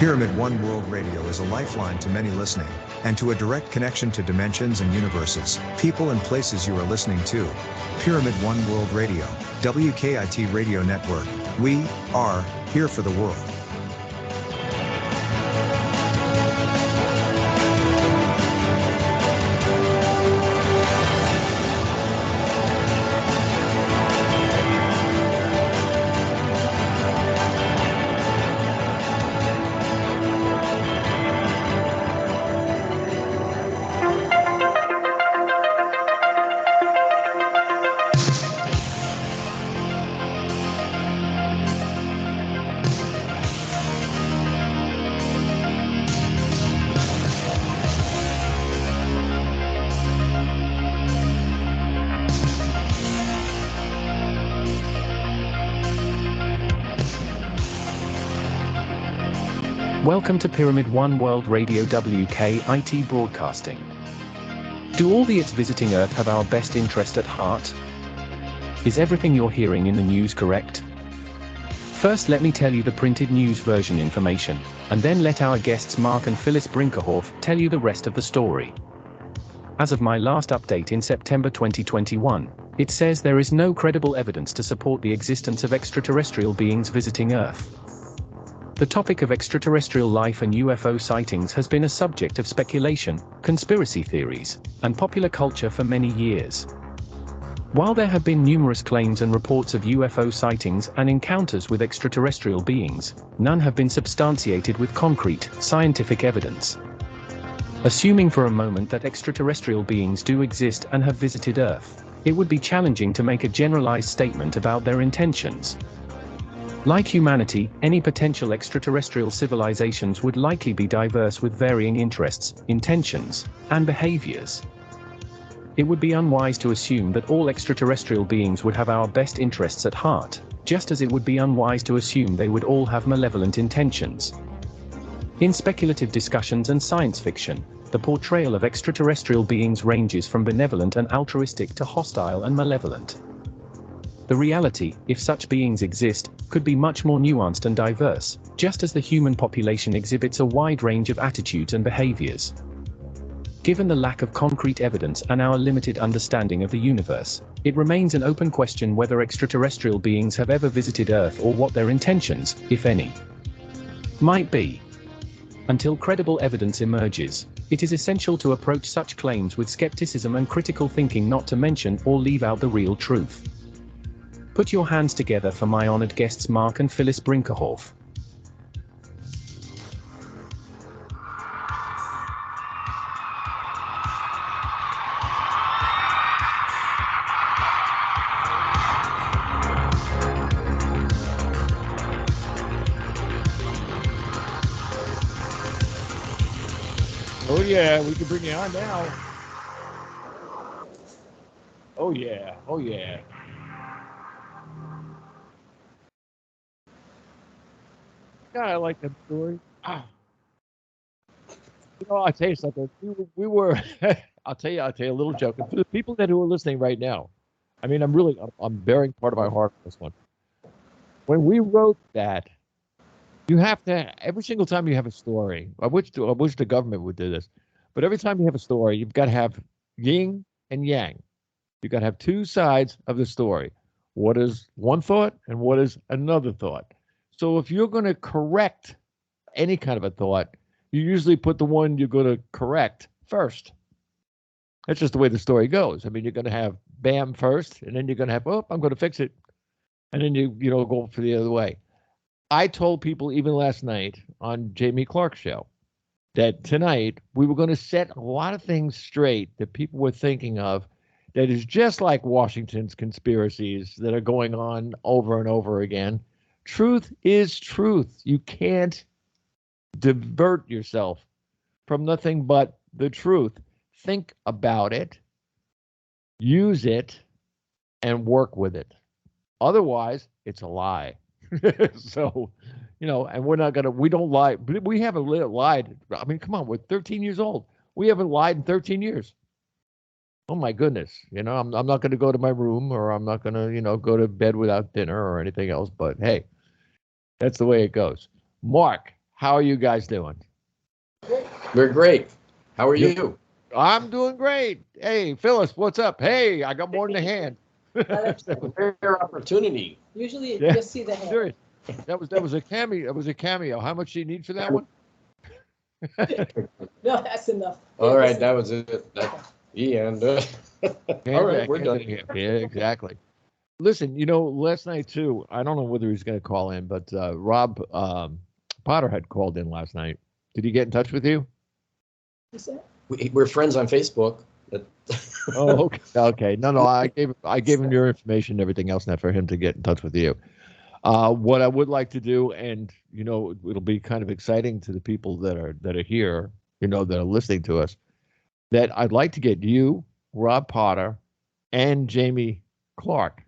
Pyramid One World Radio is a lifeline to many listening, and to a direct connection to dimensions and universes, people and places you are listening to. Pyramid One World Radio, WKIT Radio Network. We are here for the world. Welcome to Pyramid One World Radio WKIT Broadcasting. Do all the ITs visiting Earth have our best interest at heart? Is everything you're hearing in the news correct? First, let me tell you the printed news version information, and then let our guests Marc and Phyllis Brinkerhoff tell you the rest of the story. As of my last update in September 2021, it says there is no credible evidence to support the existence of extraterrestrial beings visiting Earth. The topic of extraterrestrial life and UFO sightings has been a subject of speculation, conspiracy theories, and popular culture for many years. While there have been numerous claims and reports of UFO sightings and encounters with extraterrestrial beings, none have been substantiated with concrete, scientific evidence. Assuming for a moment that extraterrestrial beings do exist and have visited Earth, it would be challenging to make a generalized statement about their intentions. Like humanity, any potential extraterrestrial civilizations would likely be diverse with varying interests, intentions, and behaviors. It would be unwise to assume that all extraterrestrial beings would have our best interests at heart, just as it would be unwise to assume they would all have malevolent intentions. In speculative discussions and science fiction, the portrayal of extraterrestrial beings ranges from benevolent and altruistic to hostile and malevolent. The reality, if such beings exist, could be much more nuanced and diverse, just as the human population exhibits a wide range of attitudes and behaviors. Given the lack of concrete evidence and our limited understanding of the universe, it remains an open question whether extraterrestrial beings have ever visited Earth or what their intentions, if any, might be. Until credible evidence emerges, it is essential to approach such claims with skepticism and critical thinking, not to mention or leave out the real truth. Put your hands together for my honored guests Marc and Phyllis Brinkerhoff. Oh yeah, we can bring you on now. Oh yeah, oh yeah. God, I like that story. You know, I'll tell you something. We were I'll tell you a little joke. And for the people that who are listening right now, I mean, I'm bearing part of my heart on this one. When we wrote that, you have to, every single time you have a story, I wish the government would do this, but every time you have a story, you've got to have yin and yang. You've got to have two sides of the story. What is one thought and what is another thought? So if you're going to correct any kind of a thought, you usually put the one you're going to correct first. That's just the way the story goes. I mean, you're going to have bam first, and then you're going to have, oh, I'm going to fix it. And then you go for the other way. I told people even last night on Jamie Clark's show that tonight we were going to set a lot of things straight that people were thinking of that is just like Washington's conspiracies that are going on over and over again. Truth is truth. You can't divert yourself from nothing but the truth. Think about it, use it, and work with it. Otherwise, it's a lie. So, and we don't lie. We haven't lied. I mean, come on, we're 13 years old. We haven't lied in 13 years. Oh my goodness. I'm not going to go to my room, or I'm not going to, go to bed without dinner or anything else. But hey, that's the way it goes. Marc, How are you guys doing? We're great. How are you? I'm doing great. Hey, Phyllis, what's up? Hey, I got more in the hand. Rare opportunity. Usually, you Yeah. just see the head. Serious. That was a cameo. That was a cameo. How much do you need for that one? No, that's enough. All right, that was it. The end. All right, we're done. Yeah, exactly. Listen, last night too, I don't know whether he's going to call in, but Rob Potter had called in last night. Did he get in touch with you? We're friends on Facebook. Oh, okay. Okay. No. I gave him your information and everything else now for him to get in touch with you. What I would like to do, and it'll be kind of exciting to the people that are here, that are listening to us, that I'd like to get you, Rob Potter, and Jamie Clark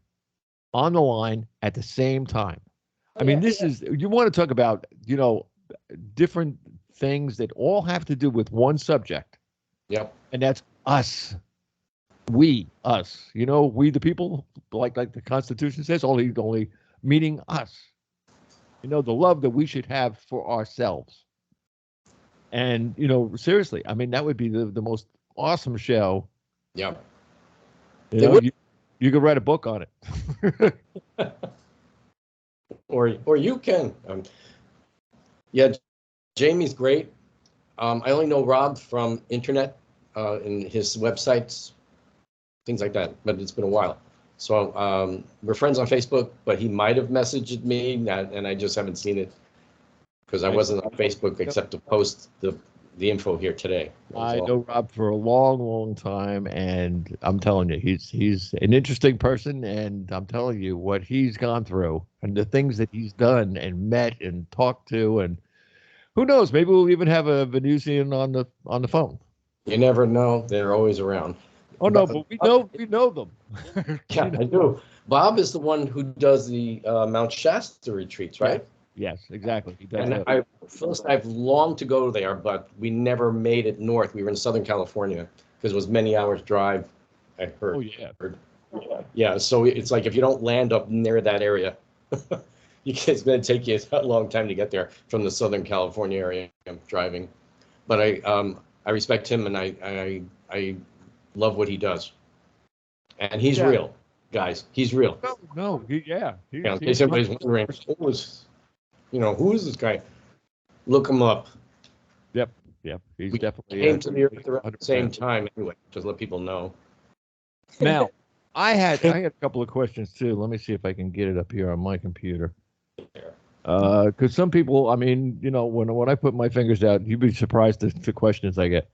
on the line at the same time. I mean, you want to talk about, different things that all have to do with one subject. Yep. And that's us. We, us. We the people, like the Constitution says, only meaning us. The love that we should have for ourselves. And, seriously, I mean, that would be the most awesome show. Yeah. You could write a book on it. or you can. Yeah, Jamie's great. I only know Rob from internet and his websites, things like that, but it's been a while. So we're friends on Facebook, but he might have messaged me, and I just haven't seen it because I wasn't on Facebook except to post the info here today. I know Rob for a long, long time, and I'm telling you, he's an interesting person, and I'm telling you what he's gone through and the things that he's done and met and talked to, and who knows, maybe we'll even have a Venusian on the phone. You never know; they're always around. Oh no, but we know them. Yeah, I do. Bob is the one who does the Mount Shasta retreats, right? Yes, exactly. He does And Phyllis and I've longed to go there, but we never made it north. We were in Southern California because it was many hours drive. I heard. Oh yeah. Yeah. So it's like if you don't land up near that area, it's going to take you a long time to get there from the Southern California area driving. But I respect him, and I love what he does, and he's real, guys. He's real. No, in case everybody's wondering, who is this guy? Look him up. Yep. He's we definitely came to the earth around 100%. the same time anyway, just let people know. Now, I had a couple of questions too. Let me see if I can get it up here on my computer. Because some people, I mean, when I put my fingers out, you'd be surprised at the questions I get.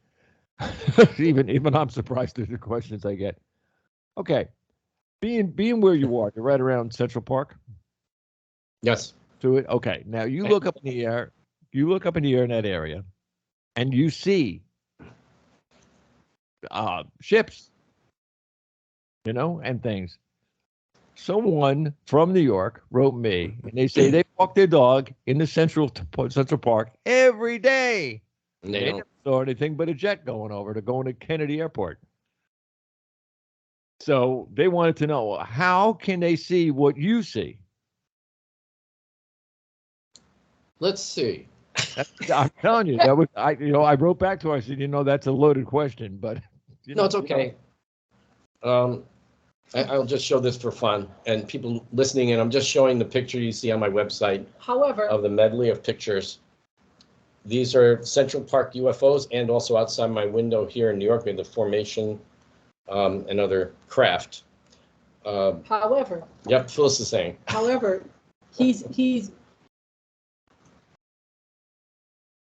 even I'm surprised at the questions I get. Okay, being where you are, you're right around Central Park. Yes. To it. Okay. Now you look up in the air. You look up in the air in that area, and you see ships, and things. Someone from New York wrote me, and they say they walk their dog in the Central Park every day. And They never saw anything but a jet going to Kennedy Airport. So they wanted to know, how can they see what you see? Let's see. I'm telling you, that was I wrote back to her. I said, that's a loaded question, but No, it's okay. I'll just show this for fun, and people listening in, I'm just showing the picture you see on my website. However, of the medley of pictures. These are Central Park UFOs, and also outside my window here in New York, we have the formation and other craft. however, Yep, Phyllis is saying. However,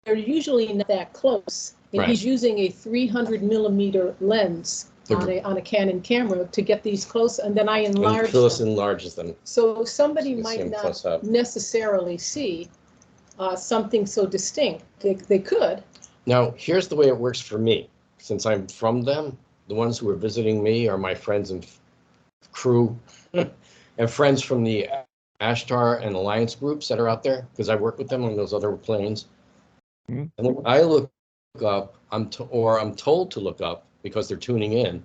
they're usually not that close. And Right. he's using a 300 millimeter lens on a Canon camera to get these close, and then I And enlarge Phyllis them. enlarges them. So somebody You can see might them close not up. necessarily see something so distinct. They could. Now, here's the way it works for me. Since I'm from them, the ones who are visiting me are my friends and crew and friends from the Ashtar and Alliance groups that are out there, because I work with them on those other planes. Mm-hmm. And when I look up, I'm told to look up because they're tuning in.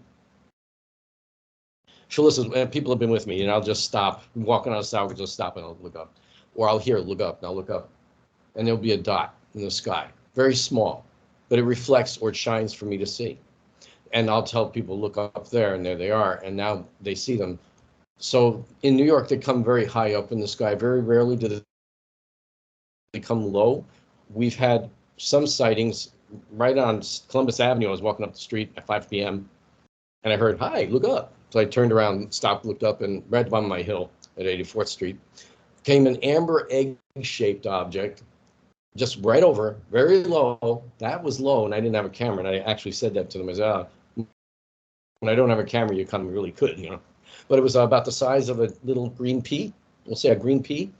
She'll listen, and people have been with me, and I'll just stop. I'm walking on a sidewalk, just stop and I'll look up. Or I'll hear, look up, and I'll look up. And there'll be a dot. in the sky, very small, but it reflects or it shines for me to see. And I'll tell people, look up there, and there they are, and now they see them. So in New York, they come very high up in the sky. Very rarely do they come low. We've had some sightings right on Columbus Avenue. I was walking up the street at 5 p.m. and I heard, "Hi, look up." So I turned around, stopped, looked up, and right on my hill at 84th Street came an amber egg-shaped object, just right over, very low. That was low, and I didn't have a camera. And I actually said that to them. I said, when I don't have a camera, you come really good, you know. But it was about the size of a little green pea. We'll say a green pea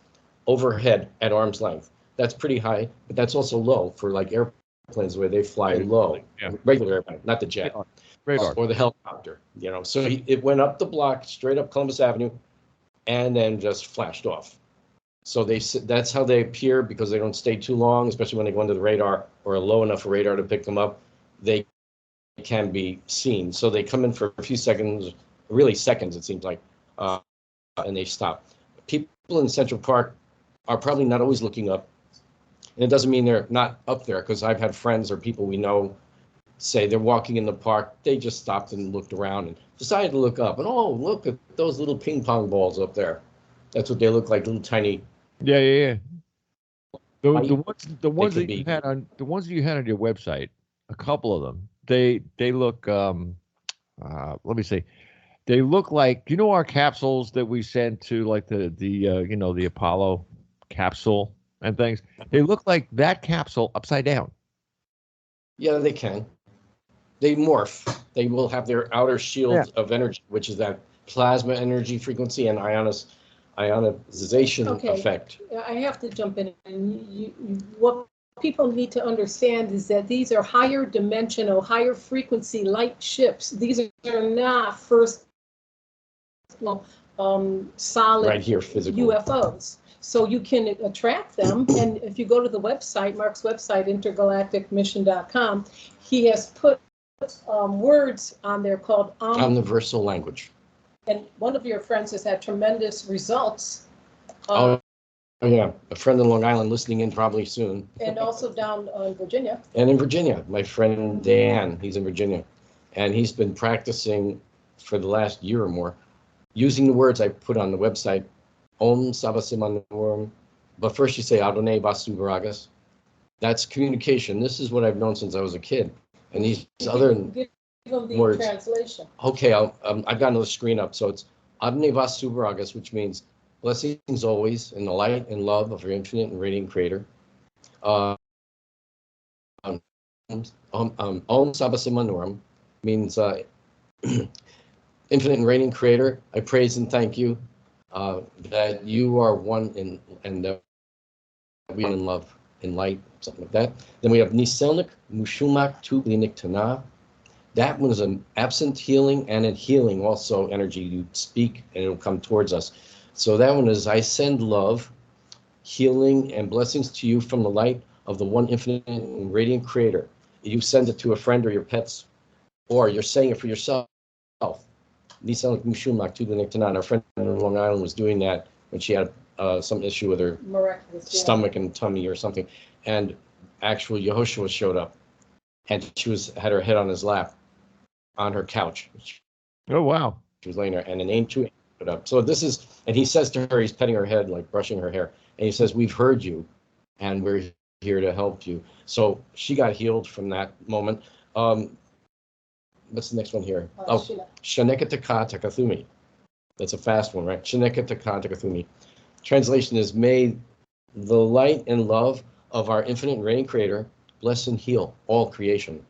overhead at arm's length. That's pretty high, but that's also low for like airplanes where they fly low. Yeah. Regular airplane, not the jet. Radar. Or the helicopter, you know. So it went up the block, straight up Columbus Avenue, and then just flashed off. So that's how they appear, because they don't stay too long, especially when they go into the radar or a low enough radar to pick them up. They can be seen. So they come in for a few seconds, really seconds, it seems like, and they stop. People in Central Park are probably not always looking up. And it doesn't mean they're not up there, because I've had friends or people we know say they're walking in the park, they just stopped and looked around and decided to look up. And oh, look at those little ping pong balls up there. That's what they look like, little tiny. Yeah. The ones that be. you had on your website, a couple of them, they look let me see. They look like, you know, our capsules that we sent to like the Apollo capsule and things. They look like that capsule upside down. Yeah, they can. They morph. They will have their outer shield of energy, which is that plasma energy frequency and ionization effect. I have to jump in. What people need to understand is that these are higher dimensional, higher frequency light ships. These are not solid right here, physical UFOs. So you can attract them. And if you go to the website, Marc's website, intergalacticmission.com, he has put words on there called universal language. And one of your friends has had tremendous results. Oh, yeah. A friend in Long Island listening in probably soon. And also down in Virginia. And in Virginia, my friend Dan, he's in Virginia. And he's been practicing for the last year or more, using the words I put on the website, Om Sabasimanuram. But first you say Adonai Basu Varagas. That's communication. This is what I've known since I was a kid. And these other Give them the words. translation. Okay, I've got another screen up. So it's Adonai Basu Varagas, which means blessings always in the light and love of your infinite and radiant creator. Om Sabasimanuram means infinite and radiant creator. I praise and thank you that you are one in, and that we are in love, in light, something like that. Then we have Niselnik Mushumak Tublinik Tana. That one is an absent healing and a healing also energy. You speak and it'll come towards us. So that one is I send love, healing, and blessings to you from the light of the one infinite and radiant creator. You send it to a friend or your pets, or you're saying it for yourself. Niselnik Mushumak Tublinik Tana. Our friend in Long Island was doing that when she had some issue with her stomach and tummy or something, and actual Yehoshua showed up, and she had her head on his lap, on her couch. Oh wow! She was laying there, and an angel showed up. So this is, and he says to her, he's petting her head, like brushing her hair, and he says, "We've heard you, and we're here to help you." So she got healed from that moment. What's the next one here? Shanekataka Takathumi. That's a fast one, right? Shanekataka Takathumi. Translation is, may the light and love of our infinite and reigning creator bless and heal all creation.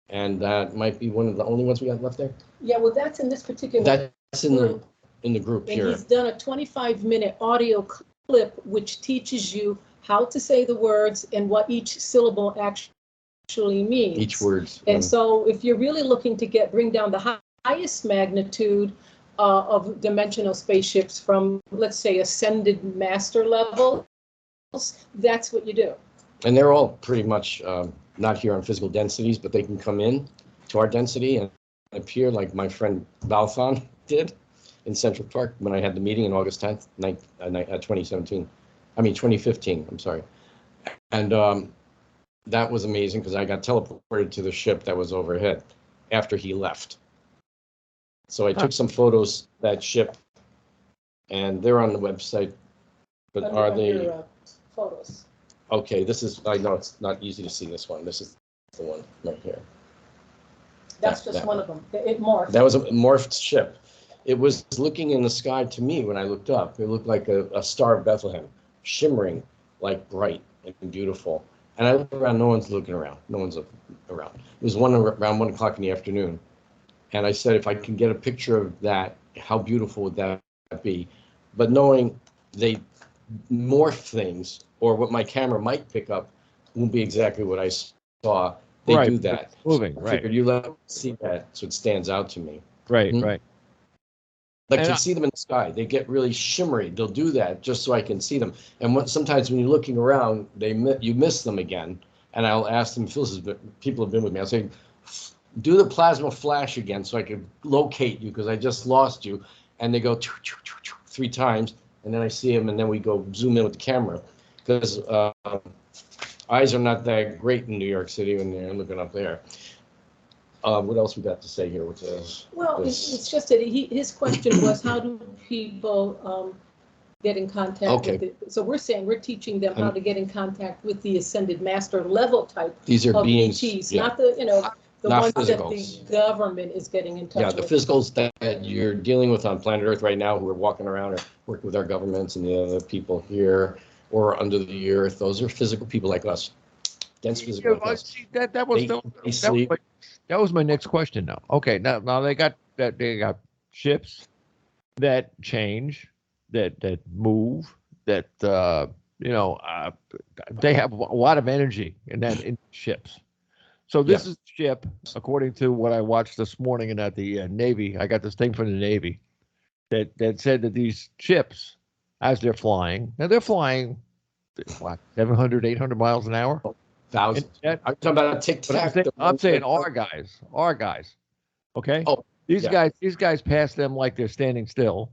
And that might be one of the only ones we got left there. Yeah, well, that's in this particular. That's in the group and here. He's done a 25-minute audio clip which teaches you how to say the words and what each syllable actually means. Each word. And so if you're really looking to bring down the highest magnitude of dimensional spaceships from, let's say, ascended master levels, that's what you do. And they're all pretty much not here on physical densities, but they can come in to our density and appear like my friend Balthon did in Central Park when I had the meeting on August 10th, 2015, I'm sorry. And that was amazing because I got teleported to the ship that was overhead after he left. So I took some photos of that ship, and they're on the website. But are they? Photos. Okay, this is, I know it's not easy to see this one. This is the one right here. That's just one of them. It morphed. That was a morphed ship. It was looking in the sky to me when I looked up. It looked like a Star of Bethlehem, shimmering, like bright and beautiful. And I look around, no one's looking around. No one's around. It was around 1 o'clock in the afternoon. And I said, if I can get a picture of that, how beautiful would that be? But knowing they morph things, or what my camera might pick up, won't be exactly what I saw. They do that. Moving, So I right. figured you let me see that, so it stands out to me. Right, Mhm. right. Like to see them in the sky, they get really shimmery. They'll do that just so I can see them. And sometimes when you're looking around, you miss them again. And I'll ask them, people have been with me. I'll say, do the plasma flash again so I can locate you because I just lost you. And they go 3 times, and then I see them, and then we go zoom in with the camera because eyes are not that great in New York City when they're looking up there. What else we got to say here? Well, it's just that his question was, how do people get in contact with it? So we're saying we're teaching them how to get in contact with the ascended master level type These are of beings, ETs, yeah. not the Not ones physicals. that the government is getting in touch Yeah, the with. physicals that you're dealing with on planet Earth right now, who are walking around or working with our governments and the other people here or under the earth, those are physical people like us. Dense physical like us. See, that was my next question now. Okay, now they got ships that change, that move, that they have a lot of energy in ships. So this is a ship, according to what I watched this morning and at the Navy. I got this thing from the Navy that said that these ships, as they're flying, now they're flying, what, 700, 800 miles an hour? Thousands. I'm talking about a tic-tac. I'm saying our guys. Okay. Oh, these guys pass them like they're standing still,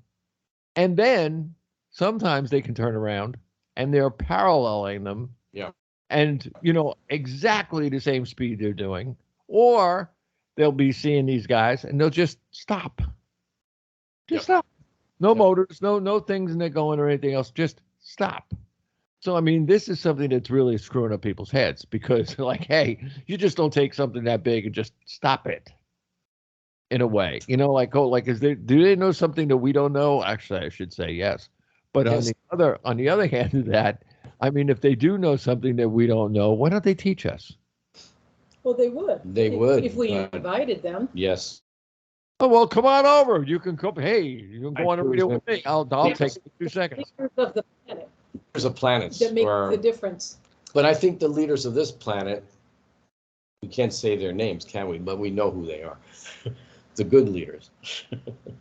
and then sometimes they can turn around and they're paralleling them. Yeah. And exactly the same speed they're doing, or they'll be seeing these guys and they'll just stop. Stop. No motors, no things in there going or anything else. Just stop. So, I mean, this is something that's really screwing up people's heads because, like, hey, you just don't take something that big and just stop it. In a way, do they know something that we don't know? Actually, I should say yes. But yes. On the other hand of that, I mean, if they do know something that we don't know, why don't they teach us? Well, they would. They would if we invited them. Yes. Oh, well, come on over. You can come. Hey, you can go on a video with me. I'll take 2 seconds. Of the planet. There's a planet that make the difference. But I think the leaders of this planet, we can't say their names, can we? But we know who they are. The good leaders.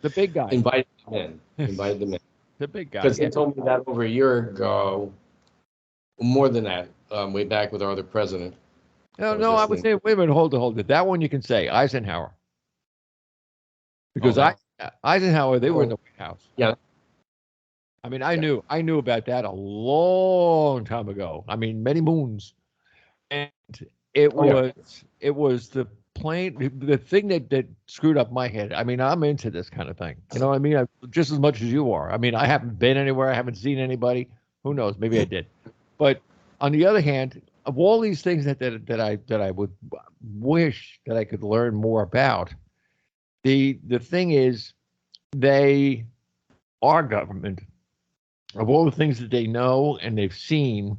The big guys. Invite them in. The big guys. Because they told me that over a year ago, more than that, way back with our other president. No, I would say, wait a minute, hold it. That one you can say, Eisenhower. Because Eisenhower, they were in the White House. Yeah. I mean, I knew about that a long time ago. I mean, many moons. And it was the thing that screwed up my head. I mean, I'm into this kind of thing. You know what I mean? Just as much as you are. I mean, I haven't been anywhere. I haven't seen anybody. Who knows? Maybe I did. But on the other hand, of all these things that I would wish that I could learn more about, the thing is, our government, of all the things that they know and they've seen,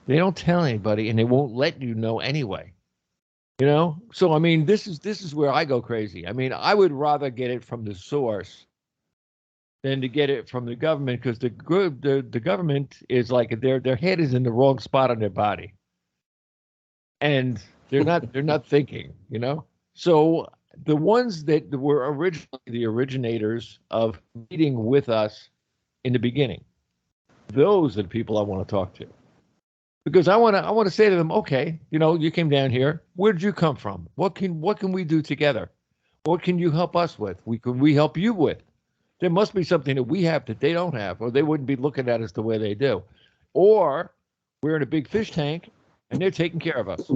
they don't tell anybody, and they won't let you know anyway. So I mean, this is where I go crazy. I mean, I would rather get it from the source than to get it from the government, because the government is like their head is in the wrong spot on their body, and they're not thinking. So the ones that were originally the originators of meeting with us in the beginning, those are the people I want to talk to. Because I want to say to them, okay, you came down here. Where did you come from? What can we do together? What can you help us with? We help you with? There must be something that we have that they don't have, or they wouldn't be looking at us the way they do. Or We're in a big fish tank, and they're taking care of us.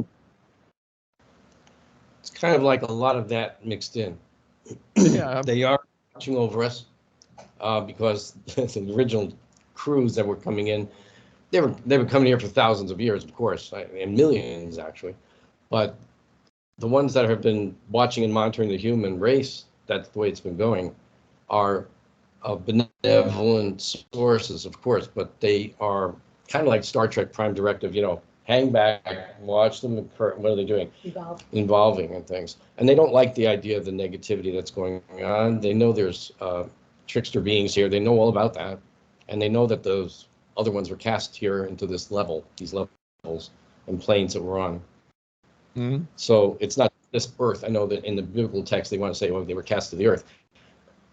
It's kind of like a lot of that mixed in. Yeah. They are watching over us because the original crews that were coming in, they were coming here for thousands of years, of course, and millions actually. But the ones that have been watching and monitoring the human race, that's the way it's been going, are benevolent sources, of course, but they are kind of like Star Trek Prime Directive, hang back, watch them occur. What are they doing? Involving and things. And they don't like the idea of the negativity that's going on. They know there's trickster beings here. They know all about that. And they know that those other ones were cast here into this level, these levels and planes that we're on. Mm-hmm. So it's not this earth. I know that in the biblical text, they want to say, well, they were cast to the earth.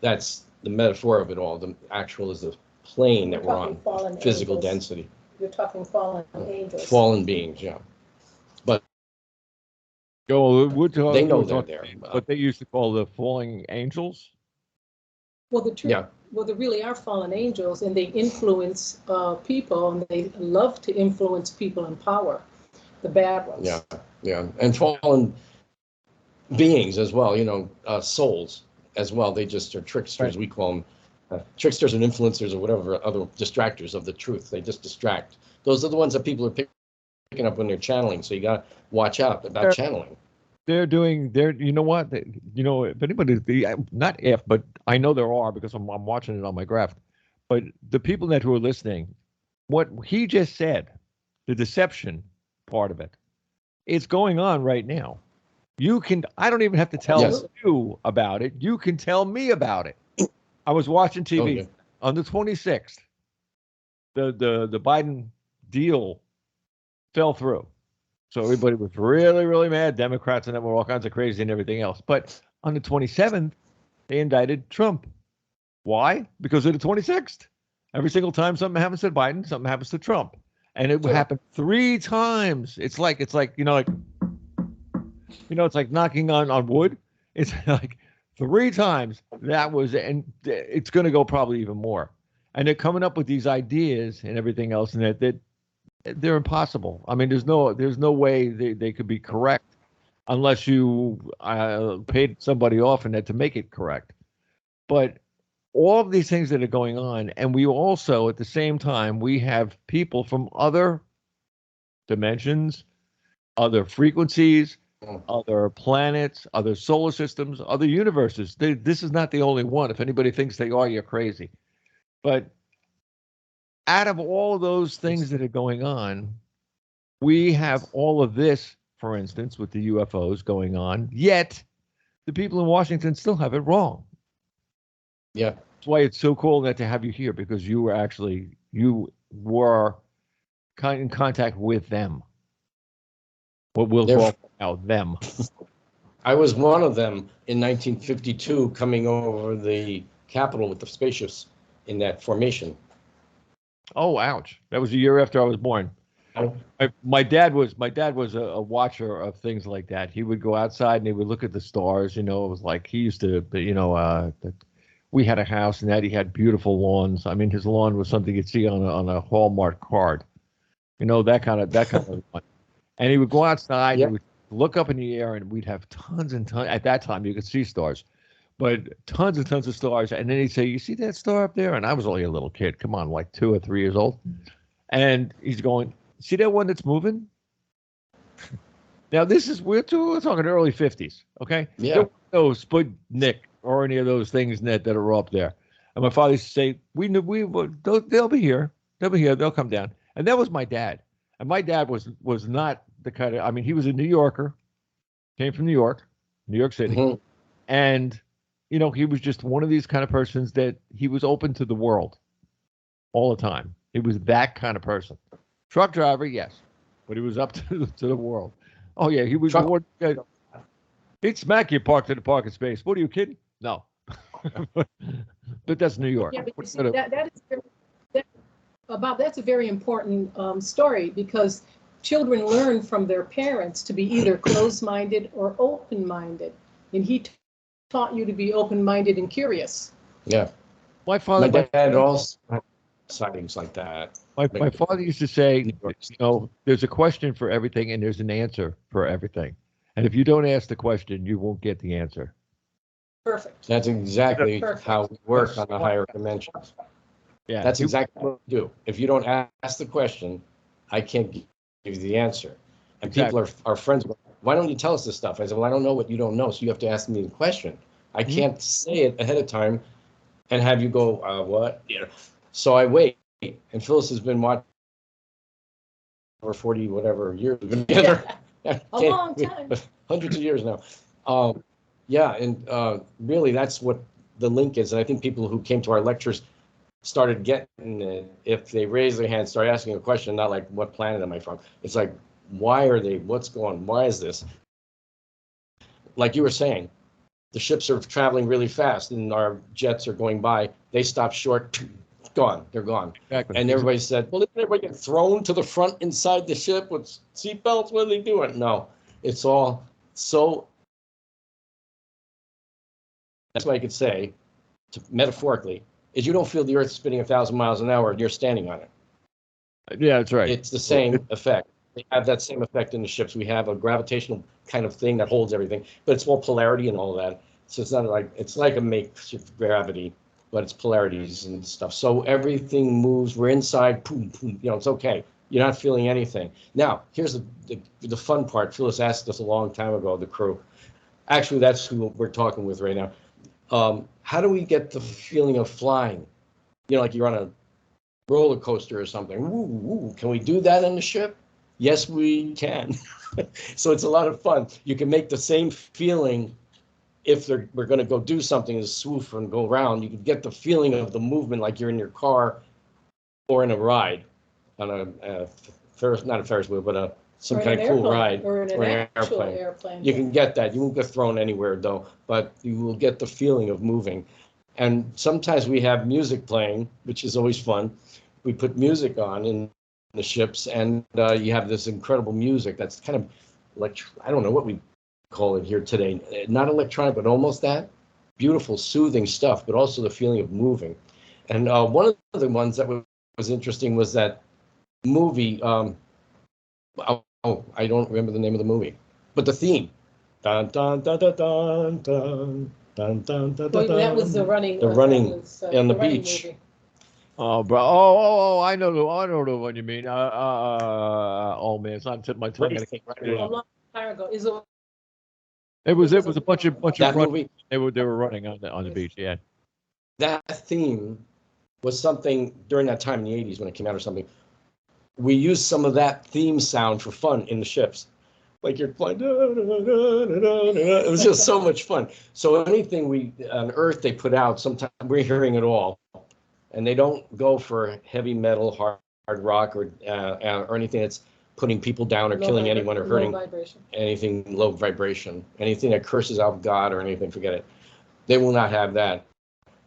That's the metaphor of it all. The actual is the plane that we're on, physical density. You're talking fallen angels. Fallen beings, yeah. But they know they're there. What they used to call the falling angels? Well, there really are fallen angels, and they influence people, and they love to influence people in power, the bad ones. Yeah. And fallen beings as well, souls as well. They just are tricksters, right. We call them. Tricksters and influencers or whatever other distractors of the truth. They just distract. Those are the ones that people are picking up when they're channeling. So you got to watch out about channeling. You know what? If anybody, but I know there are because I'm watching it on my graph. But the people who are listening, what he just said, the deception part of it, it's going on right now. I don't even have to tell you about it. You can tell me about it. I was watching TV on the 26th. The Biden deal fell through. So everybody was really, really mad. Democrats and them were all kinds of crazy and everything else. But on the 27th, they indicted Trump. Why? Because of the 26th. Every single time something happens to Biden, something happens to Trump. And it happened 3 times. It's like it's like knocking on wood. It's like 3 times that was, and it's going to go probably even more. And they're coming up with these ideas and everything else, and that they're impossible. I mean, there's no way they could be correct unless you paid somebody off in that to make it correct. But all of these things that are going on, and we also, at the same time, we have people from other dimensions, other frequencies, other planets, other solar systems, other universes. This is not the only one. If anybody thinks they are, you're crazy. But out of all of those things that are going on, we have all of this, for instance, with the UFOs going on, yet the people in Washington still have it wrong. Yeah. That's why it's so cool that to have you here, because you were in contact with them. What we'll call now them. I was one of them in 1952 coming over the Capitol with the spaceships in that formation. Oh, ouch. That was a year after I was born. My dad was a watcher of things like that. He would go outside and he would look at the stars. It was like he used to, we had a house and that he had beautiful lawns. I mean, his lawn was something you'd see on a Hallmark card. That kind of one. And he would go outside and he would look up in the air, and we'd have tons and tons. At that time, you could see stars, but tons and tons of stars. And then he'd say, "You see that star up there?" And I was only a little kid. Come on, like 2 or 3 years old. And he's going, "See that one that's moving?" Now, we're talking early 50s, okay? Yeah. No Sputnik or any of those things that are up there. And my father used to say, they'll be here. They'll be here. They'll come down. And that was my dad. And my dad was not the kind of, he was a New Yorker, came from New York City. Mm-hmm. And, he was just one of these kind of persons that he was open to the world all the time. He was that kind of person. Truck driver, yes, but he was up to the world. Oh, yeah, he was. He'd smack you parked in the parking space. What are you kidding? No. But that's New York. Yeah, but see, that's a very important story, because children learn from their parents to be either closed-minded or open-minded. And he taught you to be open-minded and curious. Yeah. My dad had also sightings like that. My father used to say, there's a question for everything and there's an answer for everything. And if you don't ask the question, you won't get the answer. Perfect. That's exactly Perfect. how we work on the higher dimensions. Yeah. That's exactly what we do. If you don't ask the question, I can't give you the answer. And people are friends. Why don't you tell us this stuff? I said, well, I don't know what you don't know, so you have to ask me the question. I can't say it ahead of time and have you go, what? So I wait. And Phyllis has been watching for 40 whatever years together. A long time. Hundreds of years now. Really that's what the link is. And I think people who came to our lectures started getting it. If they raise their hand, start asking a question, not like, what planet am I from? It's like, why are they, what's going on? Why is this? Like you were saying, the ships are traveling really fast and our jets are going by. They stop short, gone, they're gone. Exactly. And everybody said, well, didn't everybody get thrown to the front inside the ship with seatbelts? What are they doing? No, it's all so. That's what I could say, metaphorically, is you don't feel the Earth spinning 1,000 miles an hour and you're standing on it. Yeah, that's right. It's the same effect. They have that same effect in the ships. We have a gravitational kind of thing that holds everything, but it's more polarity and all that. So it's not like, it's like a makeshift gravity, but it's polarities and stuff. So everything moves. We're inside, boom, boom, it's okay. You're not feeling anything. Now, here's the fun part. Phyllis asked us a long time ago, the crew. Actually, that's who we're talking with right now. How do we get the feeling of flying? Like you're on a roller coaster or something. Ooh, can we do that in the ship? Yes, we can. So it's a lot of fun. You can make the same feeling if we're going to go do something, is swoof and go around. You can get the feeling of the movement like you're in your car or in a ride on a Ferris, not a Ferris wheel, but some kind of cool ride or in an actual airplane. You can get that. You won't get thrown anywhere though, but you will get the feeling of moving. And sometimes we have music playing, which is always fun. We put music on in the ships, and you have this incredible music that's kind of like, I don't know what we call it here today. Not electronic, but almost that. Beautiful, soothing stuff, but also the feeling of moving. And one of the ones that was interesting was that movie. I don't remember the name of the movie, but the theme. Dun, dun, dun, dun, dun, dun, dun, dun, dun, Well, that was the running. The running on the beach. Movie. Oh, bro! Oh! I know the one you mean. Oh man, it's on tip of my tongue. A long time ago. It was a bunch of movie. They were running on the beach. Yeah. That theme was something during that time in the 80s when it came out or something. We used some of that theme sound for fun in the ships. Like you're playing, it was just so much fun. So anything on Earth they put out, sometimes we're hearing it all, and they don't go for heavy metal, hard rock, or anything that's putting people down or killing anyone or hurting anything low vibration, anything that curses out God or anything. Forget it. They will not have that.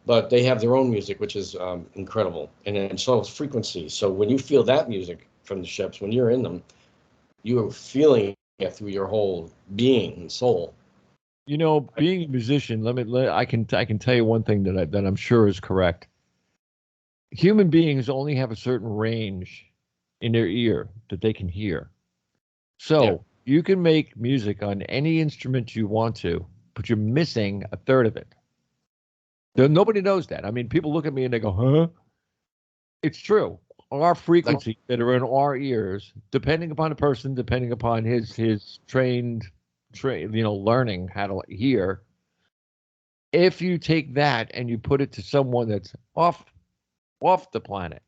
But they have their own music, which is incredible, and so it's frequency. So when you feel that music from the ships, when you're in them, you are feeling it through your whole being and soul. Being a musician, I can tell you one thing that I'm sure is correct. Human beings only have a certain range in their ear that they can hear. So you can make music on any instrument you want to, but you're missing a third of it. Nobody knows that. I mean, people look at me and they go, huh? It's true. Our frequencies that are in our ears, depending upon the person, depending upon his trained, learning how to hear, if you take that and you put it to someone that's off the planet,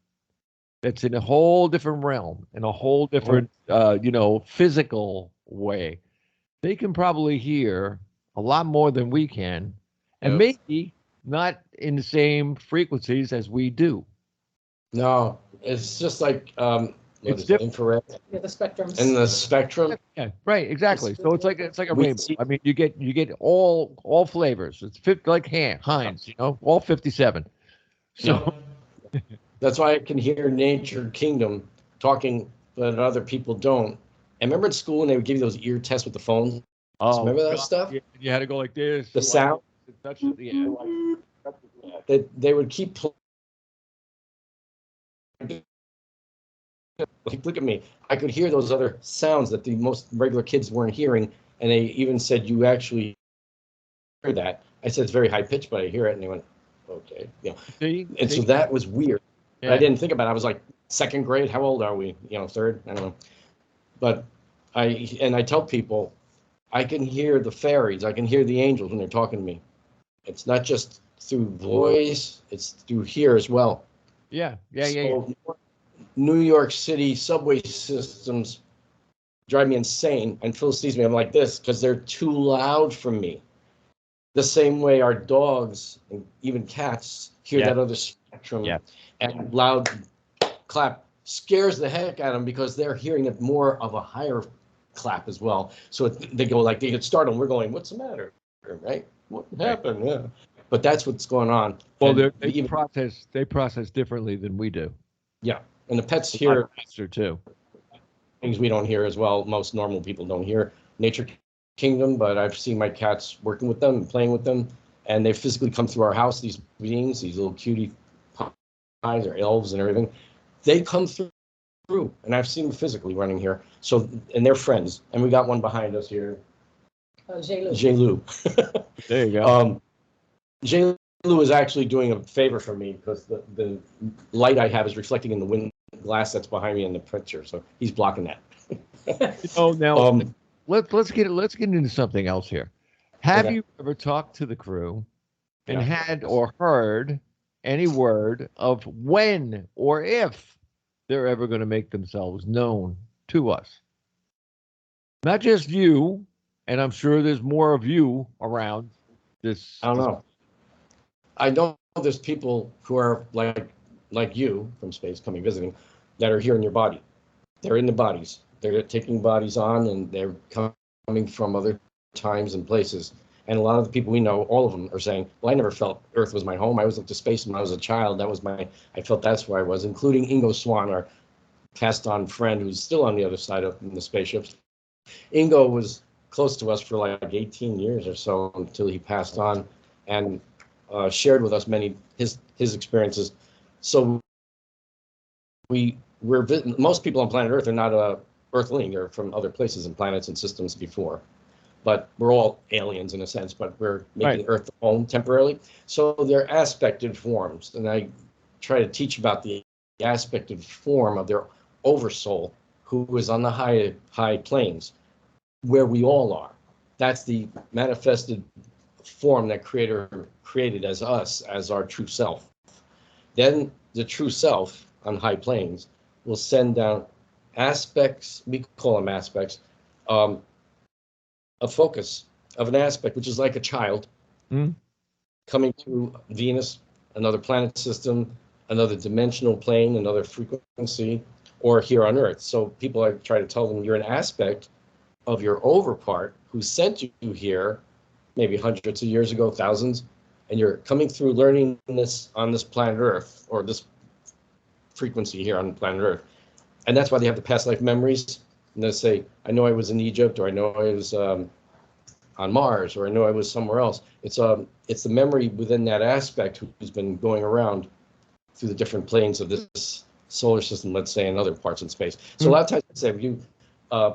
that's in a whole different realm, in a whole different, physical way, they can probably hear a lot more than we can, and maybe not in the same frequencies as we do. No, it's just like it's infrared. Yeah, the spectrum. And the spectrum. Yeah, right, exactly. So it's like a rainbow. I mean, you get all flavors. It's like Heinz, all 57. So that's why I can hear Nature Kingdom talking, but other people don't. And remember at school when they would give you those ear tests with the phone? Oh, remember that stuff? You had to go like this. The sound. They would keep like, look at me. I could hear those other sounds that the most regular kids weren't hearing. And they even said, you actually hear that. I said, it's very high pitched, but I hear it. And they went, okay. So that was weird. Yeah. I didn't think about it. I was like, second grade, how old are we? Third? I don't know. But I tell people, I can hear the fairies. I can hear the angels when they're talking to me. It's not just through voice, it's through here as well. Yeah. New York City subway systems drive me insane. And Phil sees me, I'm like this, because they're too loud for me. The same way our dogs and even cats hear that other spectrum, and loud clap scares the heck out of them because they're hearing it more of a higher clap as well. So they go like, they get startled. We're going, what's the matter? Right? What happened? Yeah. But that's what's going on. Well, they process differently than we do. Yeah. And the pets hear faster too. Things we don't hear as well. Most normal people don't hear. Nature Kingdom, but I've seen my cats working with them and playing with them, and they physically come through our house, these beings, these little cutie pies or elves and everything. They come through, and I've seen them physically running here. So, and they're friends. And we got one behind us here. J-Lou. There you go. J-Lou is actually doing a favor for me because the light I have is reflecting in the wind glass that's behind me in the picture. So he's blocking that. Now let's get into something else here. Have you ever talked to the crew and had or heard any word of when or if they're ever going to make themselves known to us? Not just you, and I'm sure there's more of you around this. I don't know. I know there's people who are like you from space coming visiting that are here in your body. They're in the bodies. They're taking bodies on, and they're coming from other times and places. And a lot of the people we know, all of them are saying, well, I never felt Earth was my home. I was up to space when I was a child. I felt that's where I was, including Ingo Swann, our cast on friend who's still on the other side of the spaceships. Ingo was close to us for like 18 years or so until he passed on, and shared with us many his experiences. So most people on planet Earth are not Earthling. They're from other places and planets and systems before, but we're all aliens in a sense. But we're making Earth the home temporarily. So they're aspected forms, and I try to teach about the aspected form of their oversoul, who is on the high planes, where we all are. That's the manifested form that Creator created as us, as our true self. Then the true self on high planes will send down aspects, we call them aspects, a focus of an aspect, which is like a child coming to Venus, another planet system, another dimensional plane, another frequency, or here on Earth. So people, I try to tell them, you're an aspect of your overpart who sent you here maybe hundreds of years ago, thousands, and you're coming through learning this on this planet Earth, or this frequency here on planet Earth. And that's why they have the past life memories. And they say, I know I was in Egypt, or I know I was on Mars, or I know I was somewhere else. It's the memory within that aspect who's been going around through the different planes of this solar system, let's say, and other parts in space. So a lot of times I say,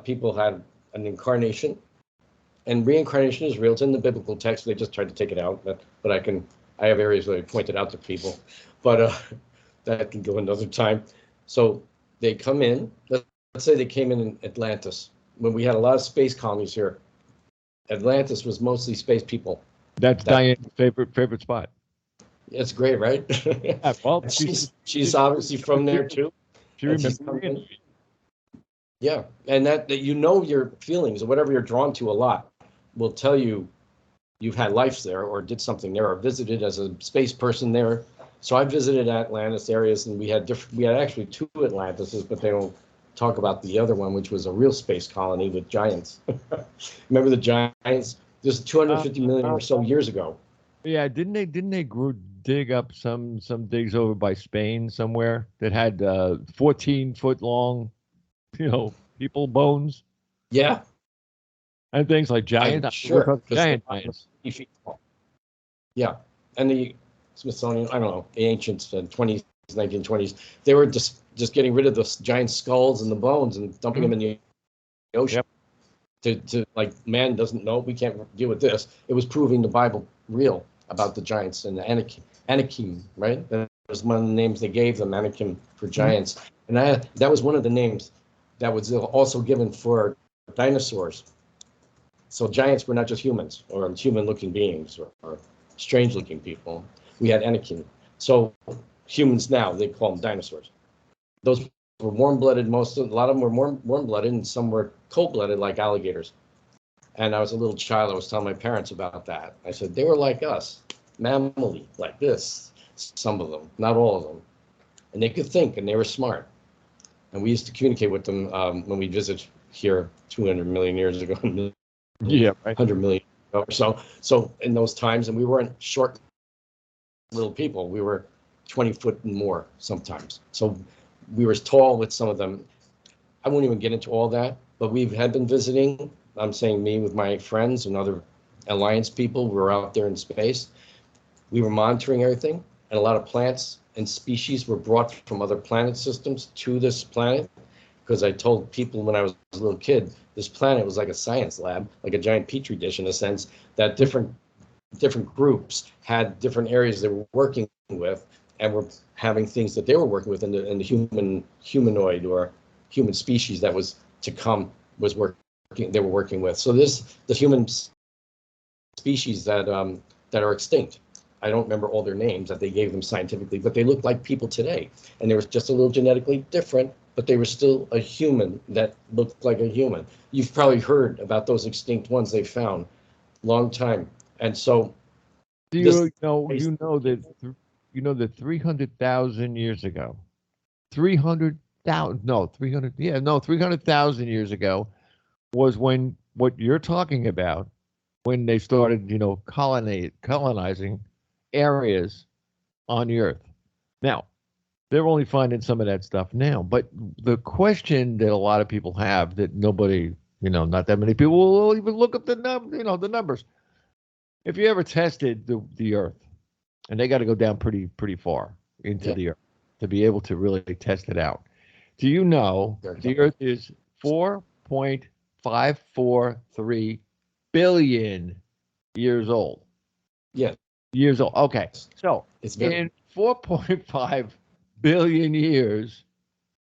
people had an incarnation, and reincarnation is real. It's in the biblical text. They just tried to take it out, but I have areas that I pointed out to people, but that can go another time. So they come in. Let's say they came in Atlantis when we had a lot of space colonies here. Atlantis was mostly space people. That's Diane's favorite spot. It's great, right? Yeah, well, she's obviously from there too. She remembers. Yeah, and that your feelings or whatever you're drawn to a lot will tell you you've had life there or did something there or visited as a space person there. So I visited Atlantis areas, and we had actually 2 Atlantises, but they don't talk about the other one, which was a real space colony with giants. Remember the giants? This is 250 million or so years ago. Yeah, didn't they dig up some digs over by Spain somewhere that had 14-foot long, people bones? Yeah. And things like giant. Sure. Giant giants. Yeah. And the Smithsonian, I don't know, the ancients, 20th 1920s. They were just getting rid of the giant skulls and the bones and dumping them in the ocean. Yep. To like, man doesn't know, we can't deal with this. It was proving the Bible real about the giants and the Anakim, right? That was one of the names they gave them, Anakim, for giants. And that was one of the names that was also given for dinosaurs. So giants were not just humans or human-looking beings or strange-looking people. We had Anakim. So humans now, they call them dinosaurs. Those were warm-blooded, a lot of them were warm-blooded, and some were cold-blooded, like alligators. And I was a little child, I was telling my parents about that. I said, they were like us, mammally, like this, some of them, not all of them. And they could think, and they were smart. And we used to communicate with them when we visit here 200 million years ago, yeah, right. 100 million or so. So in those times, and we weren't short little people, we were 20 foot and more sometimes. So we were tall with some of them. I won't even get into all that, but we had been visiting. I'm saying me with my friends and other Alliance people. We were out there in space. We were monitoring everything, and a lot of plants and species were brought from other planet systems to this planet. Because I told people when I was a little kid, this planet was like a science lab, like a giant petri dish in a sense, that different groups had different areas they were working with, and were having things that they were working with in the humanoid or human species that was to come was working. They were working with. So the human species that are extinct. I don't remember all their names that they gave them scientifically, but they looked like people today, and they were just a little genetically different, but they were still a human that looked like a human. You've probably heard about those extinct ones they found, long time, and so. You know that 300,000 years ago, 300,000 years ago was when what you're talking about, when they started, colonizing areas on the Earth. Now, they're only finding some of that stuff now, but the question that a lot of people have that nobody, not that many people will even look up the numbers. If you ever tested the Earth, and they got to go down pretty far into the Earth to be able to really test it out. Do you know the Earth is 4.543 billion years old? Yeah. Years old. Okay. So in 4.5 billion years,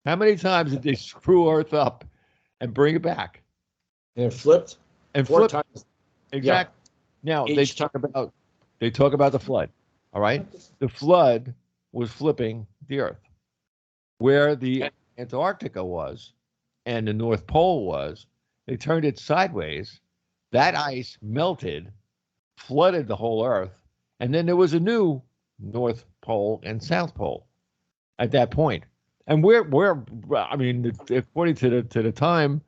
how many times did they screw Earth up and bring it back? And it flipped. And 4 times. Exactly. Yeah. Now they talk about the flood. All right. The flood was flipping the Earth. Where the Antarctica was and the North Pole was, they turned it sideways. That ice melted, flooded the whole Earth, and then there was a new North Pole and South Pole at that point. And we're according to the time,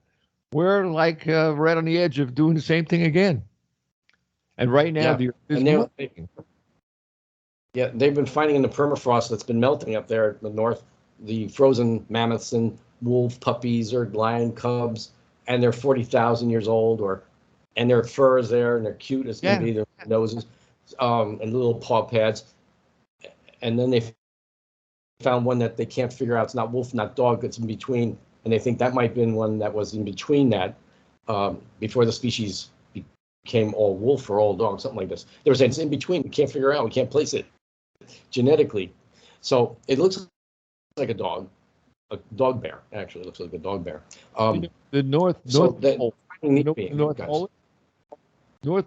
we're like right on the edge of doing the same thing again. And right now, the Earth is moving. Yeah, they've been finding in the permafrost that's been melting up there in the north, the frozen mammoths and wolf puppies or lion cubs, and they're 40,000 years old, and their fur is there, and they're cute as can be, their noses, and little paw pads. And then they found one that they can't figure out. It's not wolf, not dog, it's in between, and they think that might have been one that was in between that, before the species became all wolf or all dog, something like this. They were saying it's in between, we can't figure out, we can't place it genetically. So it looks like a dog bear, actually. It looks like a dog bear. The North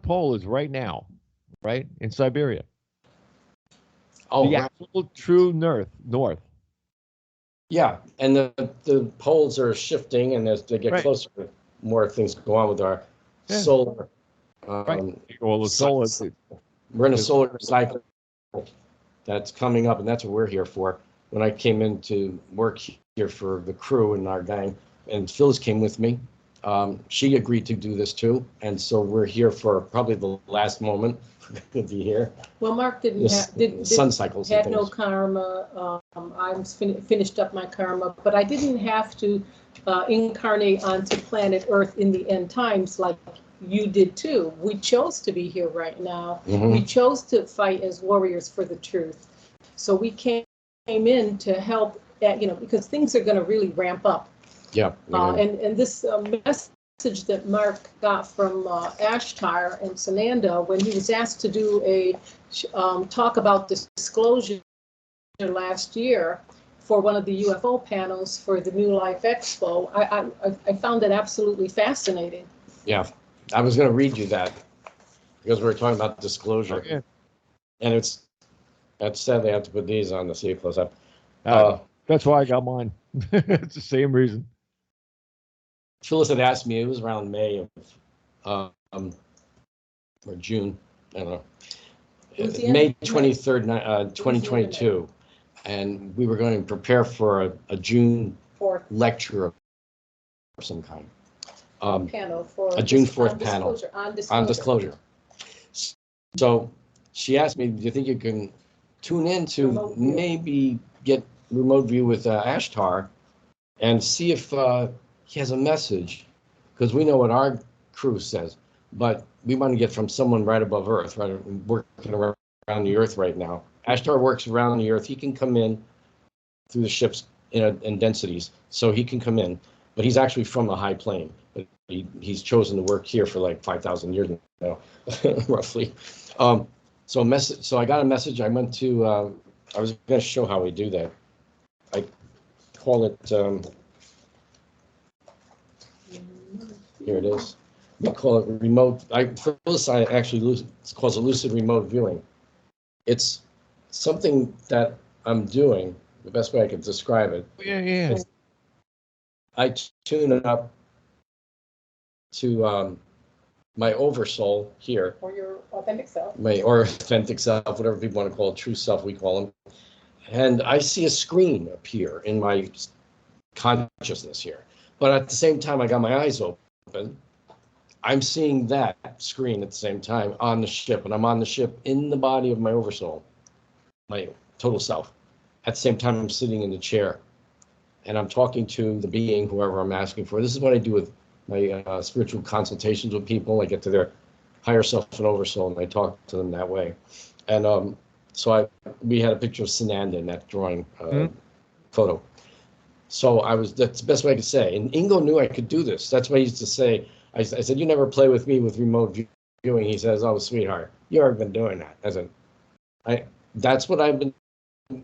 Pole is right now, right, in Siberia. Oh, the actual true north. Yeah, and the poles are shifting, and as they get closer, more things go on with our solar. Well, the solar. We're in a solar cycle that's coming up, and that's what we're here for. When I came in to work here for the crew and our gang, and Phyllis came with me, she agreed to do this too, and so we're here for probably the last moment to be here. Well, Marc had no karma. I finished up my karma, but I didn't have to incarnate onto planet Earth in the end times like you did too. We chose to be here right now. Mm-hmm. We chose to fight as warriors for the truth. So we came in to help, because things are going to really ramp up. Yeah. And this message that Marc got from Ashtar and Sananda when he was asked to do a talk about disclosure last year for one of the UFO panels for the New Life Expo, I found it absolutely fascinating. Yeah, I was going to read you that because we were talking about disclosure. Okay. And it's sad they have to put these on to see it close up. That's why I got mine. It's the same reason. Phyllis had asked me, it was around May of, or June, I don't know. May 23rd, 2022. And we were going to prepare for a June 4th lecture of some kind. panel for a June 4th panel on disclosure. So she asked me, do you think you can tune in to maybe get remote view with Ashtar and see if he has a message? Because we know what our crew says, but we want to get from someone right above Earth, right, working around the Earth right now. Ashtar works around the Earth. He can come in through the ships in densities, so he can come in, but he's actually from a high plane. But he's chosen to work here for like 5,000 years now, roughly. So I got a message. I went to, I was going to show how we do that. I call it, here it is. We call it remote, Phyllis actually calls it lucid remote viewing. It's something that I'm doing, the best way I can describe it. Yeah. I tune it up to my oversoul here. Or your authentic self. Or authentic self, whatever people want to call it, true self, we call them. And I see a screen appear in my consciousness here. But at the same time, I got my eyes open. I'm seeing that screen at the same time on the ship, and I'm on the ship in the body of my oversoul, my total self. At the same time, I'm sitting in the chair, and I'm talking to the being, whoever I'm asking for. This is what I do with my spiritual consultations with people. I get to their higher self and oversoul, and I talk to them that way. And so we had a picture of Sananda in that drawing photo. So that's the best way I could say. And Ingo knew I could do this. That's what he used to say. I said, you never play with me with remote viewing. He says, oh, sweetheart, you haven't been doing that. I said, that's what I've been,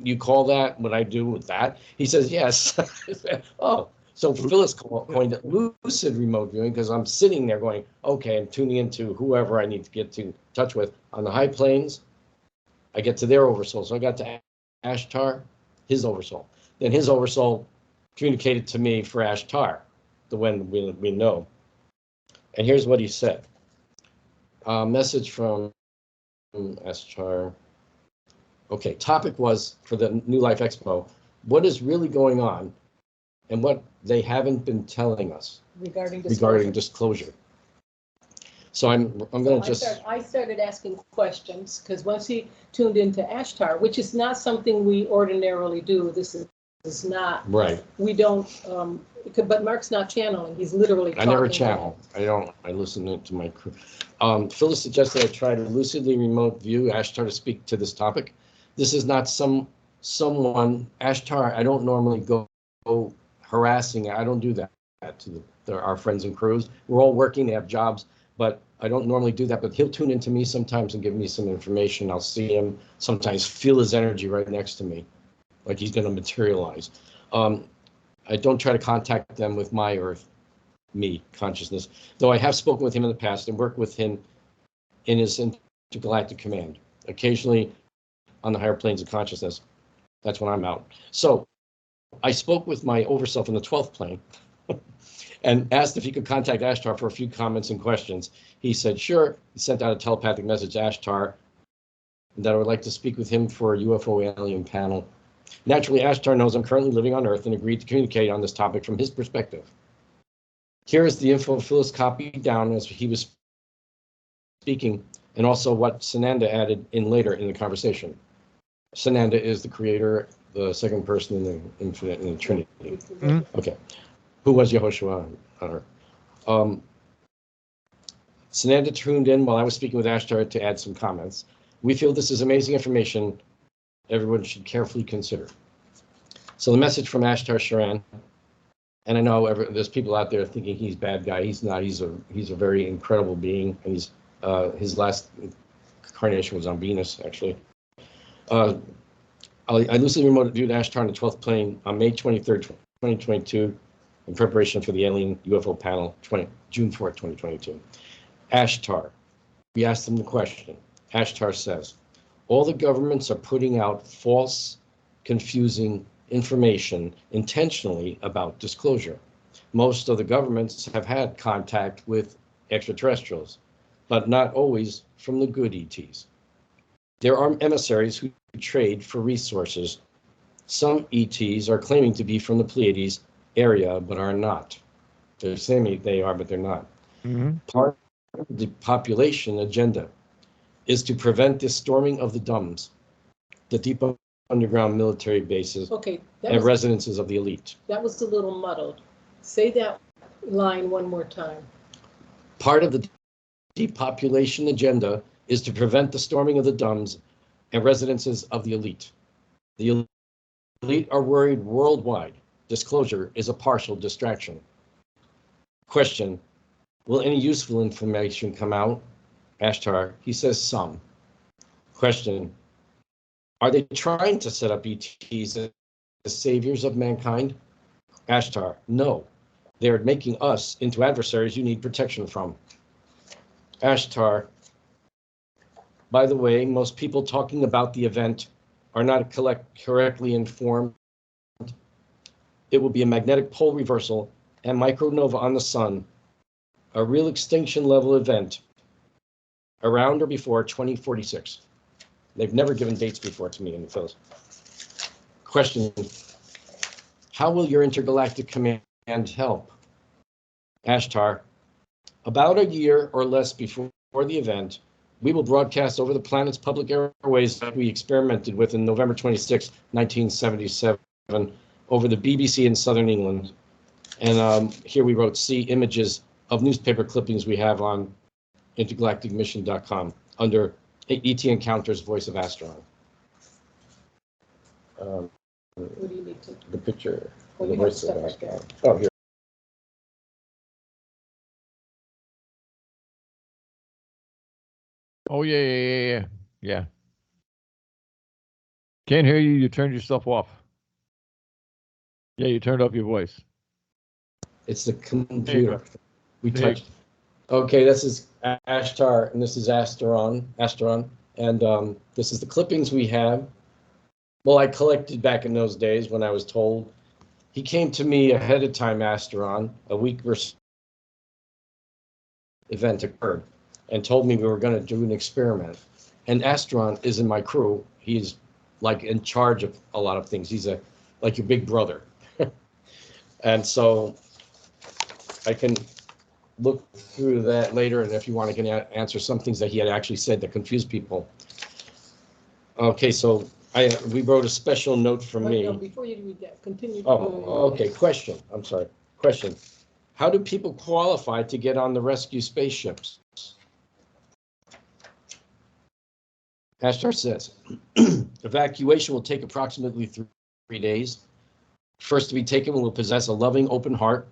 you call that what I do with that? He says, yes. I said, oh, so Phyllis coined it lucid remote viewing because I'm sitting there going, okay, I'm tuning into whoever I need to get to touch with. On the high planes, I get to their oversoul. So I got to Ashtar, his oversoul. Then his oversoul communicated to me for Ashtar, the one we know. And here's what he said. Message from Ashtar. Okay, topic was for the New Life Expo, what is really going on and what they haven't been telling us regarding disclosure. So I'm going to just... I started asking questions because once he tuned into Ashtar, which is not something we ordinarily do, this is not... Right. We don't... but Marc's not channeling. He's literally talking. I never channel. I listen to my crew. Phyllis suggested I try to lucidly remote view Ashtar to speak to this topic. This is not someone, Ashtar, I don't normally go harassing. I don't do that to our friends and crews. We're all working, they have jobs, but I don't normally do that. But he'll tune into me sometimes and give me some information. I'll see him, sometimes feel his energy right next to me, like he's going to materialize. I don't try to contact them with my me consciousness, though I have spoken with him in the past and worked with him in his intergalactic command. Occasionally on the higher planes of consciousness, that's when I'm out. So I spoke with my overself in the 12th plane and asked if he could contact Ashtar for a few comments and questions. He said, sure. He sent out a telepathic message to Ashtar that I would like to speak with him for a UFO alien panel. Naturally, Ashtar knows I'm currently living on Earth and agreed to communicate on this topic from his perspective. Here is the info Phyllis copied down as he was speaking, and also what Sananda added in later in the conversation. Sananda is the creator, the second person in the infinite, in the Trinity. Okay. Who was Yehoshua on Earth? Sananda tuned in while I was speaking with Ashtar to add some comments. We feel this is amazing information everyone should carefully consider. So the message from Ashtar Sharan, and I know there's people out there thinking he's a bad guy. He's not. He's a very incredible being, and his last incarnation was on Venus, actually. I lucidly remote viewed Ashtar on the 12th plane on May 23rd, 2022, in preparation for the alien UFO panel, June 4th, 2022. Ashtar, we asked him the question. Ashtar says, all the governments are putting out false, confusing information intentionally about disclosure. Most of the governments have had contact with extraterrestrials, but not always from the good ETs. There are emissaries who trade for resources. Some ETs are claiming to be from the Pleiades area, but are not. They're saying they are, but they're not. Mm-hmm. Part of the population agenda is to prevent the storming of the DUMBs, the deep underground military bases, Okay, and residences of the elite. that was a little muddled. Say that line one more time. Part of the depopulation agenda is to prevent the storming of the DUMBs and residences of the elite. The elite are worried worldwide. Disclosure is a partial distraction. Question, will any useful information come out? Ashtar, he says some. Question, are they trying to set up ETs as saviors of mankind? Ashtar, no. They're making us into adversaries you need protection from. Ashtar, by the way, most people talking about the event are not correctly informed. It will be a magnetic pole reversal and micronova on the sun, a real extinction level event around or before 2046. They've never given dates before to me in the Phyllis. Question, how will your intergalactic command help? Ashtar, about a year or less before the event, we will broadcast over the planet's public airways that we experimented with in November 26, 1977, over the BBC in Southern England. And here we wrote, see images of newspaper clippings we have on intergalacticmission.com under ET Encounters Voice of Astron. What do you need to? The picture, Oh, the you voice have of stuff Astron. right Oh, here. Oh, yeah. Can't hear you. You turned yourself off. Yeah, you turned off your voice. It's the There you computer. go. We There you touched. Okay, this is Ashtar, and this is Asteron, and this is the clippings we have. Well, I collected back in those days when I was told. He came to me ahead of time, Asteron, a week versus event occurred, and told me we were going to do an experiment. And Asteron is in my crew. He's like in charge of a lot of things. He's like your big brother. And so I can look through that later, and if you want, I can answer some things that he had actually said that confused people. Okay, so we wrote a special note from me. No, before you read that, continue. Oh, okay, question. I'm sorry. Question. How do people qualify to get on the rescue spaceships? Ashtar says, evacuation will take approximately 3 days. First to be taken will possess a loving, open heart,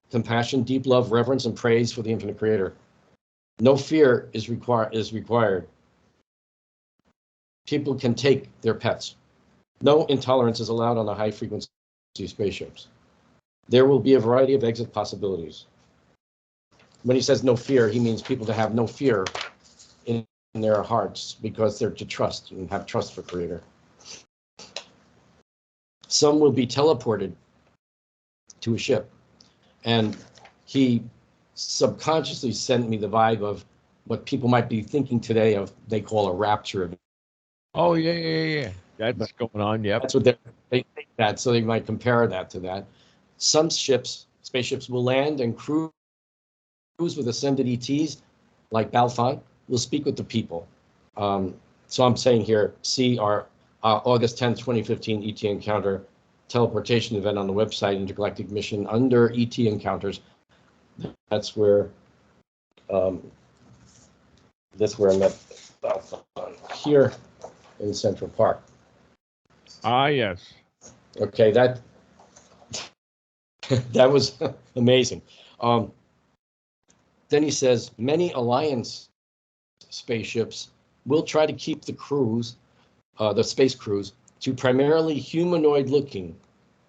compassion, deep love, reverence, and praise for the infinite creator. No fear is required. People can take their pets. No intolerance is allowed on the high frequency spaceships. There will be a variety of exit possibilities. When he says no fear, he means people to have no fear in their hearts because they're to trust and have trust for creator. Some will be teleported to a ship. And he subconsciously sent me the vibe of what people might be thinking today of they call a rapture event. Oh, yeah. That's going on, yep. That's what they think that, so they might compare that to that. Some spaceships will land and cruise with ascended ETs, like Balfont, will speak with the people. So I'm saying here, see our August 10th, 2015 ET Encounter teleportation event on the website, Intergalactic Mission, under ET Encounters. That's where I met Balfont, here in Central Park. Ah, yes. Okay, that that was amazing. Then he says many Alliance spaceships will try to keep the crews, the space crews, to primarily humanoid-looking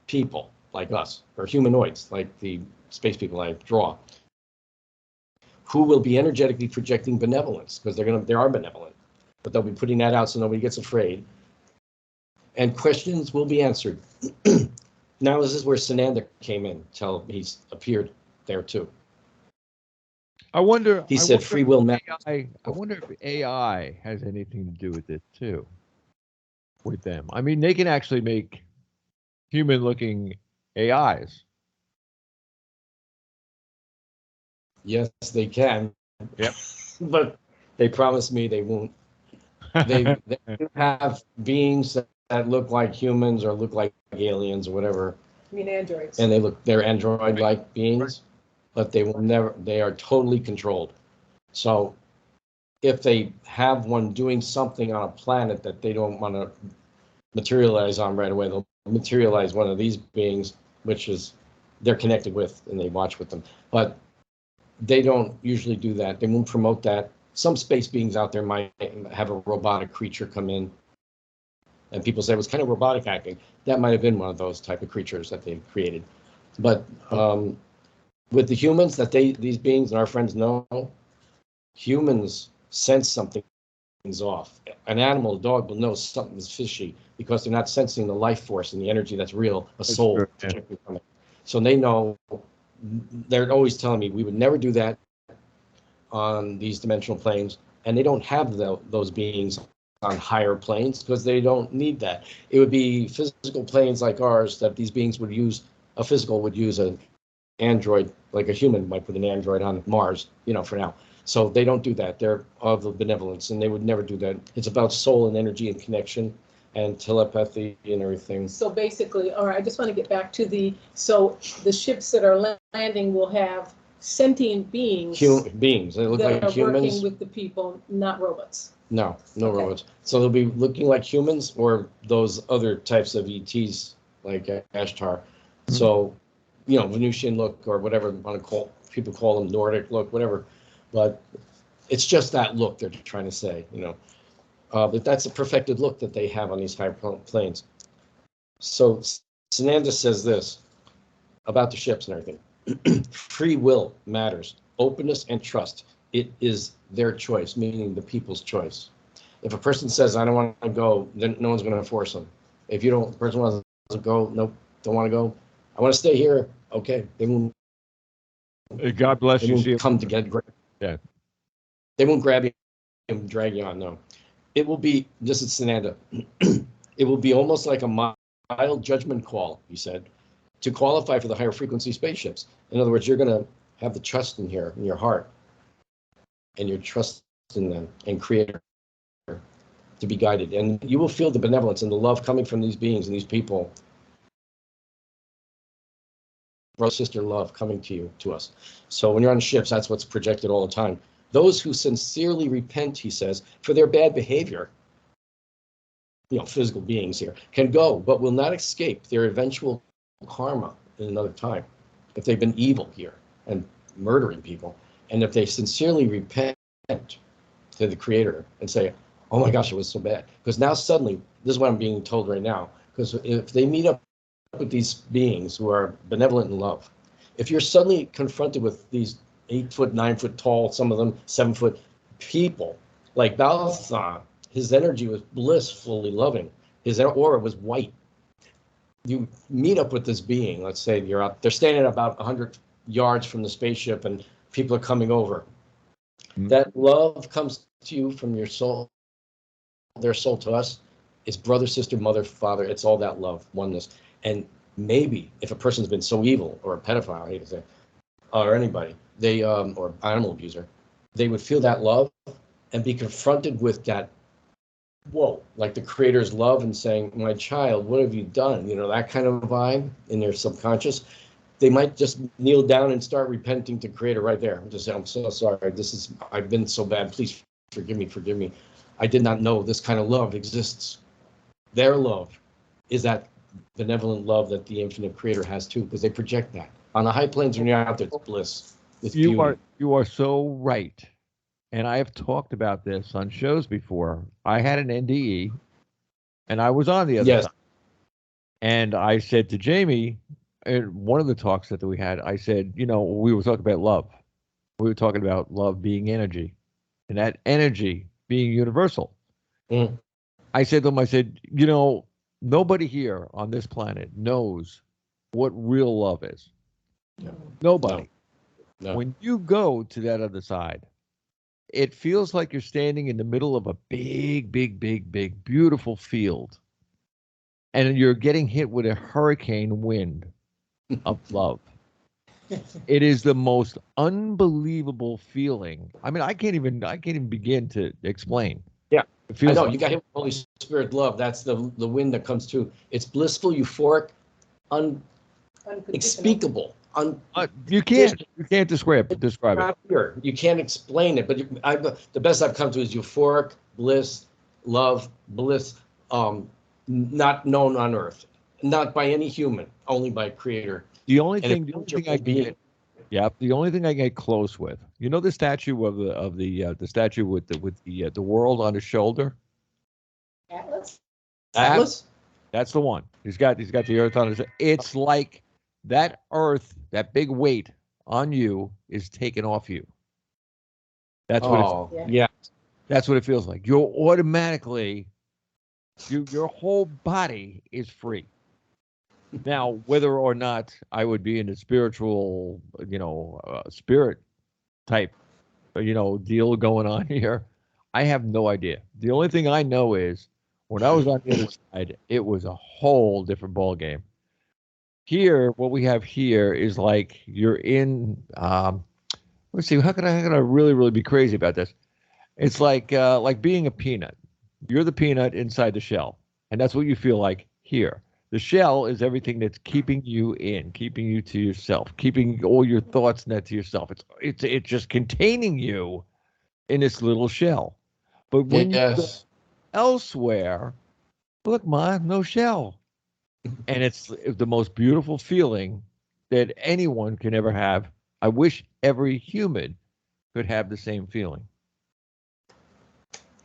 people like us, or humanoids like the space people I draw, who will be energetically projecting benevolence, because they are benevolent, but they'll be putting that out so nobody gets afraid. And questions will be answered. Now this is where Sananda came in, till he's appeared there too. I wonder. He said free will matters. I wonder if AI has anything to do with it too. With them, I mean, they can actually make human-looking AIs. Yes, they can. Yep. But they promised me they won't. They have beings that look like humans or look like aliens or whatever. I mean, androids. And they're android-like beings, but they will never. They are totally controlled. So if they have one doing something on a planet that they don't want to materialize on right away, they'll materialize one of these beings, which is they're connected with, and they watch with them. But they don't usually do that. They won't promote that. Some space beings out there might have a robotic creature come in, and people say it was kind of robotic acting. That might have been one of those type of creatures that they created. But with the humans that these beings and our friends know, humans sense something's off. An animal, a dog, will know something's fishy because they're not sensing the life force and the energy that's real, a soul projecting from it. So they know. They're always telling me we would never do that on these dimensional planes, and they don't have those beings on higher planes because they don't need that. It would be physical planes like ours that these beings would use. A physical would use an android, like a human might put an android on Mars, for now. So they don't do that. They're of the benevolence, and they would never do that. It's about soul and energy and connection and telepathy and everything. So basically, all right, I just want to get back to the ships that are landing will have sentient beings. Beings. They look that like are humans. Working with the people, not robots. No Okay. robots. So they'll be looking like humans or those other types of ETs like Ashtar. Mm-hmm. So, Venusian look or whatever people call them, Nordic look, whatever. But it's just that look they're trying to say, but that's a perfected look that they have on these high planes. So Sananda says this about the ships and everything. Free will matters. Openness and trust. It is their choice, meaning the people's choice. If a person says, I don't want to go, then no one's going to force them. If the person wants to go, nope, don't want to go. I want to stay here. Okay. They won't. God bless you. They won't come to get. Yeah. They won't grab you and drag you on. No. It will be, this is Sananda, it will be almost like a mild judgment call, he said, to qualify for the higher frequency spaceships. In other words, you're going to have the trust in your heart, and your trust in them and Creator to be guided. And you will feel the benevolence and the love coming from these beings and these people. Brother, sister love coming to us. So when you're on ships, that's what's projected all the time. Those who sincerely repent, he says, for their bad behavior, physical beings here, can go, but will not escape their eventual karma in another time. If they've been evil here and murdering people, and if they sincerely repent to the Creator and say, oh my gosh, it was so bad. Because now suddenly, this is what I'm being told right now, because if they meet up with these beings who are benevolent in love, if you're suddenly confronted with these 8 foot, 9 foot tall, some of them 7 foot people, like Balthon, his energy was blissfully loving. His aura was white. You meet up with this being, let's say they're standing about 100 yards from the spaceship and people are coming over. Mm-hmm. That love comes to you from your soul, their soul to us. It's brother, sister, mother, father. It's all that love, oneness. And maybe if a person's been so evil, or a pedophile, I hate to say, or anybody, they or animal abuser, they would feel that love and be confronted with that, whoa, like the Creator's love and saying, my child, what have you done? That kind of vibe in their subconscious. They might just kneel down and start repenting to Creator right there. Just say, I'm so sorry. I've been so bad. Please forgive me. I did not know this kind of love exists. Their love is that benevolent love that the infinite creator has too, because they project that. On the high planes, when you're out there, it's bliss. It's beauty. You are so right. And I have talked about this on shows before. I had an NDE, and I was on the other side. And I said to Jamie, in one of the talks that we had, I said, we were talking about love. We were talking about love being energy, and that energy being universal. Mm. I said to him, nobody here on this planet knows what real love is. No. Nobody. No. When you go to that other side, it feels like you're standing in the middle of a big, big, big, big, beautiful field. And you're getting hit with a hurricane wind of love. It is the most unbelievable feeling. I mean, I can't even begin to explain. Yeah. It feels I know, you got hit with Holy Spirit love. That's the wind that comes through. It's blissful, euphoric, unspeakable. You can't describe it. Not here. You can't explain it, but the best I've come to is euphoric, bliss, love, bliss, not known on earth, not by any human, only by Creator. The only thing I get, the only thing I get close with, the statue of the statue with the world on his shoulder. Atlas. That's the one. He's got the earth on his. It's like that earth, that big weight on you is taken off you. That's what that's what it feels like. You're automatically, your whole body is free. Now, whether or not I would be in a spiritual, spirit type, deal going on here, I have no idea. The only thing I know is when I was on the other side, it was a whole different ball game. Here, what we have here is like you're in. Let's see. How can I really, really be crazy about this? It's like being a peanut. You're the peanut inside the shell, and that's what you feel like here. The shell is everything that's keeping you in, keeping you to yourself, keeping all your thoughts net to yourself. It's just containing you in this little shell. But when you go elsewhere, look, Ma, no shell. And it's the most beautiful feeling that anyone can ever have. I wish every human could have the same feeling.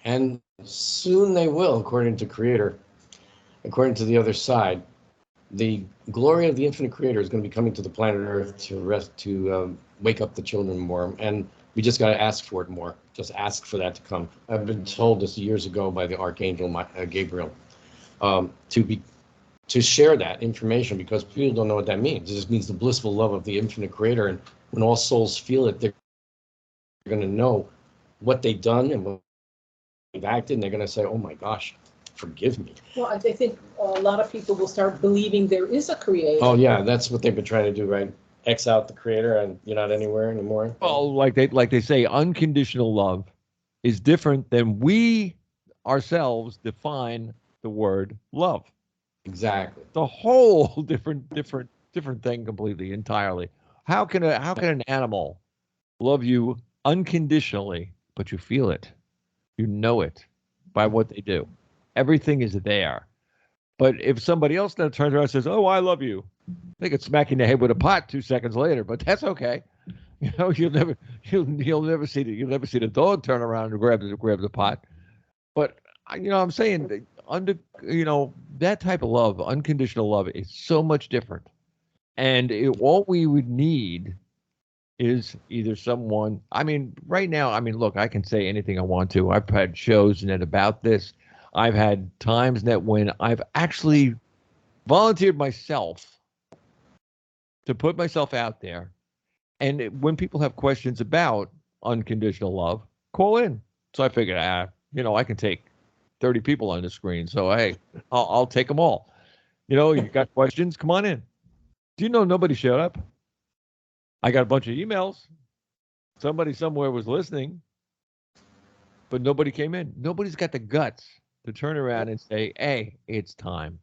And soon they will, according to Creator. According to the other side, the glory of the infinite Creator is going to be coming to the planet Earth to wake up the children more, and we just got to ask for it more. Just ask for that to come. I've been told this years ago by the Archangel Gabriel to share that information, because people don't know what that means. It just means the blissful love of the infinite Creator, and when all souls feel it, they're going to know what they've done and what they've acted, and they're going to say, "Oh my gosh, forgive me." Well, I think a lot of people will start believing there is a Creator. Oh yeah, that's what they've been trying to do, right? X out the Creator, and you're not anywhere anymore. Well, like they say, unconditional love is different than we ourselves define the word love. Exactly. The whole different thing completely, entirely. How can an animal love you unconditionally, but you feel it, you know it by what they do? Everything is there. But if somebody else now turns around and says, "Oh, I love you," they could smack you in the head with a pot 2 seconds later. But that's okay. You'll never see the dog turn around and grab the pot. But I'm saying that that type of love, unconditional love, is so much different. And all we would need is either someone. I mean, right now, look, I can say anything I want to. I've had shows net about this. I've had times net when I've actually volunteered myself to put myself out there. And when people have questions about unconditional love, call in. So I figured, I can take 30 people on the screen. So, hey, I'll take them all. You got questions? Come on in. Do you know nobody showed up? I got a bunch of emails. Somebody somewhere was listening, but nobody came in. Nobody's got the guts to turn around and say, "Hey, it's time."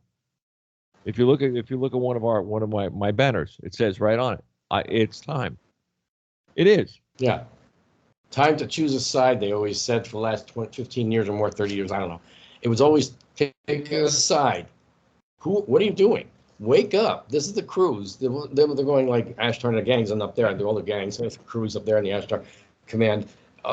If you look at one of my banners, it says right on it, "It's time." It is. Yeah. Time to choose a side, they always said, for the last 15 years or more, 30 years, I don't know. It was always take a side. What are you doing? Wake up. This is the crews. They're going like Ashtar and the gangs and up there. They're all the gangs. There's the crews up there in the Ashtar command.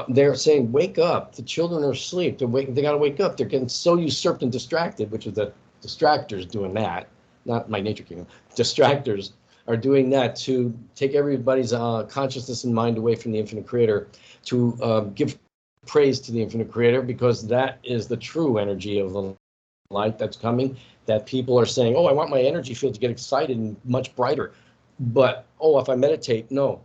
They're saying, wake up. The children are asleep. They got to wake up. They're getting so usurped and distracted, which is the distractors doing that, not my nature kingdom. Distractors are doing that to take everybody's consciousness and mind away from the infinite creator, to give praise to the infinite creator, because that is the true energy of the light that's coming, that people are saying, oh, I want my energy field to get excited and much brighter. But, oh, if I meditate, no.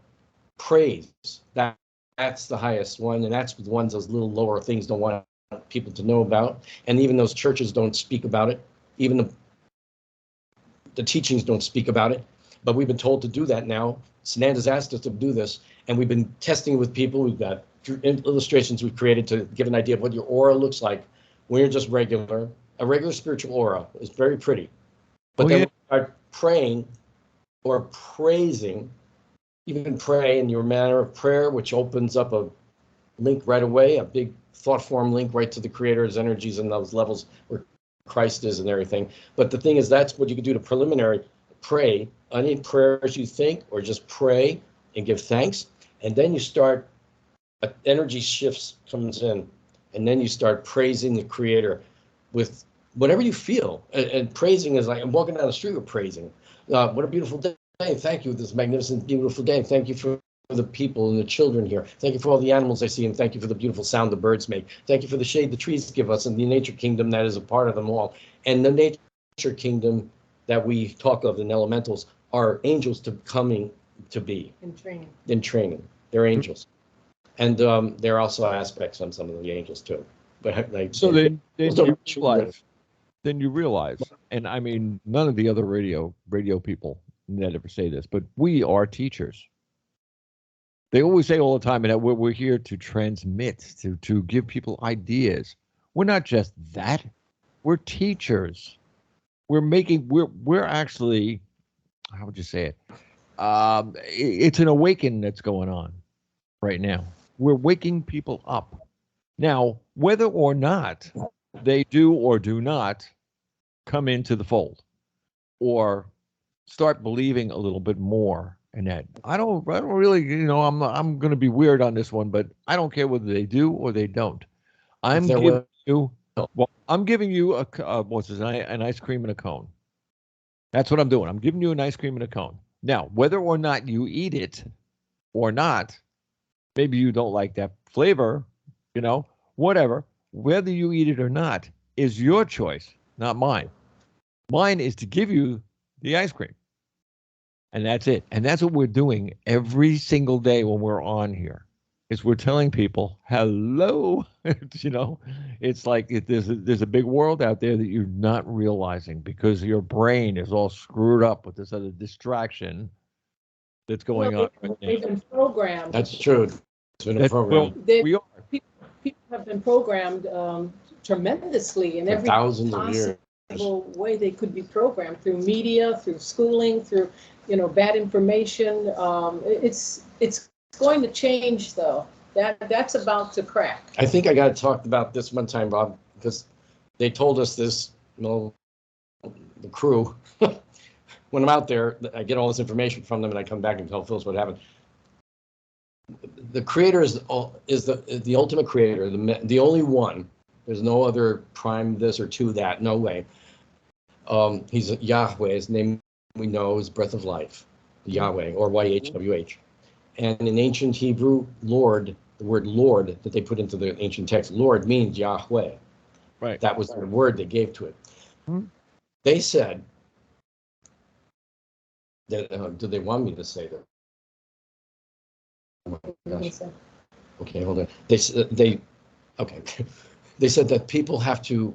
Praise. That's the highest one, and that's the ones those little lower things don't want people to know about. And even those churches don't speak about it. Even the teachings don't speak about it. But we've been told to do that now. Sananda's asked us to do this, and we've been testing with people. We've got illustrations we've created to give an idea of what your aura looks like when you're just regular. A regular spiritual aura is very pretty. But then we start praying or praising, even pray in your manner of prayer, which opens up a link right away, a big thought form link right to the creator's energies and those levels where Christ is and everything. But the thing is, that's what you can do to preliminary pray, any prayers you think, or just pray and give thanks. And then you start, energy shifts comes in, and then you start praising the creator with whatever you feel. And praising is like, I'm walking down the street with praising. What a beautiful day. Thank you, this magnificent, beautiful day. Thank you for the people and the children here. Thank you for all the animals I see, and thank you for the beautiful sound the birds make. Thank you for the shade the trees give us, and the nature kingdom that is a part of them all. And the nature kingdom that we talk of in elementals are angels coming to be. In training. They're angels. And there are also aspects on some of the angels too. But like, so then you realize, and I mean, none of the other radio people that ever say this, but we are teachers. They always say all the time that we're here to transmit, to give people ideas. We're not just that. We're teachers. We're actually, how would you say it? It's an awakening that's going on right now. We're waking people up. Now, whether or not they do or do not come into the fold or start believing a little bit more in that. I don't really, I'm going to be weird on this one, but I don't care whether they do or they don't. I'm giving you an ice cream and a cone. That's what I'm doing. I'm giving you an ice cream and a cone. Now, whether or not you eat it or not, maybe you don't like that flavor, whatever. Whether you eat it or not is your choice, not mine. Mine is to give you the ice cream. And that's it. And that's what we're doing every single day when we're on here, is we're telling people, hello. It's like there's a big world out there that you're not realizing because your brain is all screwed up with this other distraction that's going on right now. They've been programmed. That's true. It's been a program. We are. People have been programmed tremendously in every thousands of years. Way they could be programmed, through media, through schooling, through bad information. It's going to change, though. That's about to crack. I think I got to talk about this one time, Bob, because they told us this. The crew. When I'm out there, I get all this information from them, and I come back and tell Phyllis what happened. The creator is the ultimate creator, the only one. There's no other prime this or two that. No way. He's Yahweh. His name we know is breath of life, Yahweh, or YHWH. And in ancient Hebrew, Lord, the word Lord that they put into the ancient text, Lord means Yahweh. Right. That was the word they gave to it. Mm-hmm. They said that. Do they want me to say that? Oh my gosh. Okay, hold on. Okay. They said that people have to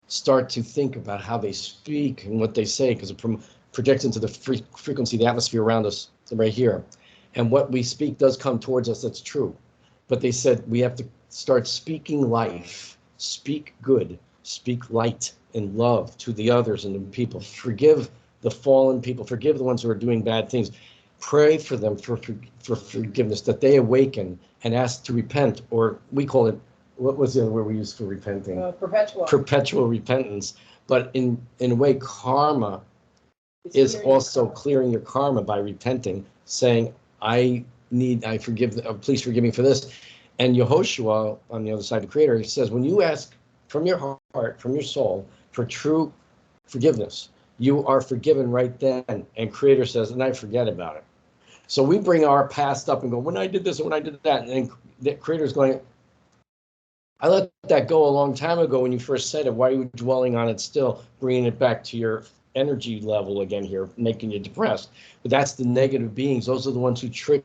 start to think about how they speak and what they say, because it projects into the frequency, the atmosphere around us right here. And what we speak does come towards us, that's true. But they said we have to start speaking life, speak good, speak light and love to the others and the people. Forgive the fallen people, forgive the ones who are doing bad things. Pray for them for forgiveness, that they awaken and ask to repent, or we call it what was the other word we used for repenting? Perpetual. Perpetual repentance. But in a way, karma is also clearing your karma by repenting, saying, please forgive me for this. And Yehoshua, on the other side, the Creator, he says, when you ask from your heart, from your soul, for true forgiveness, you are forgiven right then. And Creator says, and I forget about it. So we bring our past up and go, when I did this and when I did that, and then the Creator's going, I let that go a long time ago when you first said it. Why are you dwelling on it still, bringing it back to your energy level again here, making you depressed? But that's the negative beings. Those are the ones who trick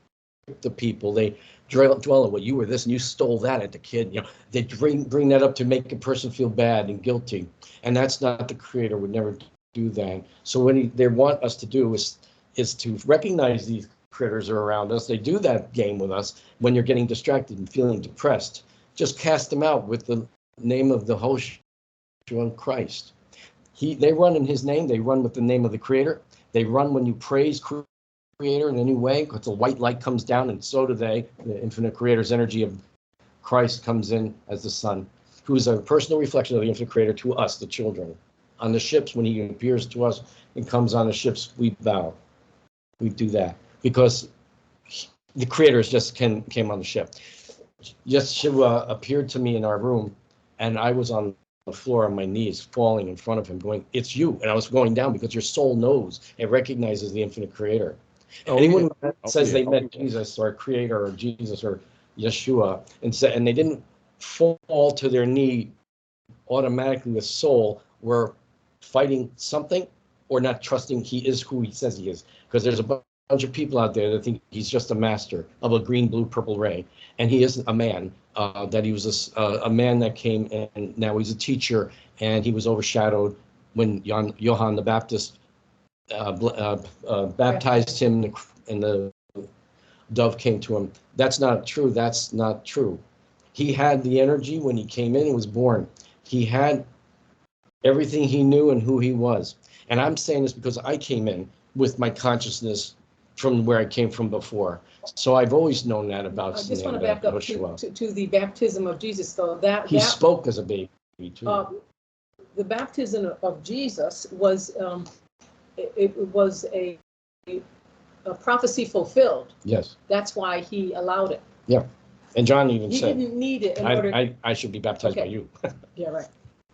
the people. They dwell on, well, you were this and you stole that at the kid. You know, they bring that up to make a person feel bad and guilty. And that's not the Creator, would never do that. So what they want us to do is to recognize these critters are around us. They do that game with us when you're getting distracted and feeling depressed. Just cast them out with the name of the host, Christ. They run in his name. They run with the name of the Creator. They run when you praise Creator in any way, because the white light comes down, and so do they. The infinite Creator's energy of Christ comes in as the Son, who is a personal reflection of the infinite Creator to us, the children. On the ships, when he appears to us and comes on the ships, we bow. We do that because the Creators just came on the ship. Yeshua appeared to me in our room, and I was on the floor on my knees, falling in front of him, going, "It's you!" And I was going down because your soul knows and recognizes the infinite Creator. Anyone who says they met Jesus or Creator or Jesus or Yeshua and they didn't fall to their knee automatically with soul, were fighting something or not trusting he is who he says he is. Because there's a bunch of people out there that think he's just a master of a green, blue, purple ray, and he isn't a man. That he was a man that came, and now he's a teacher, and he was overshadowed when Johann the Baptist baptized him, and the dove came to him. That's not true. That's not true. He had the energy when he came in and was born. He had everything he knew and who he was. And I'm saying this because I came in with my consciousness from where I came from before. So I've always known that about. I just want to back up to the baptism of Jesus, though. He spoke as a baby, too. The baptism of Jesus was, it was a prophecy fulfilled. Yes. That's why he allowed it. Yeah. And John even said, he didn't need it in order. I should be baptized by you. Yeah, right.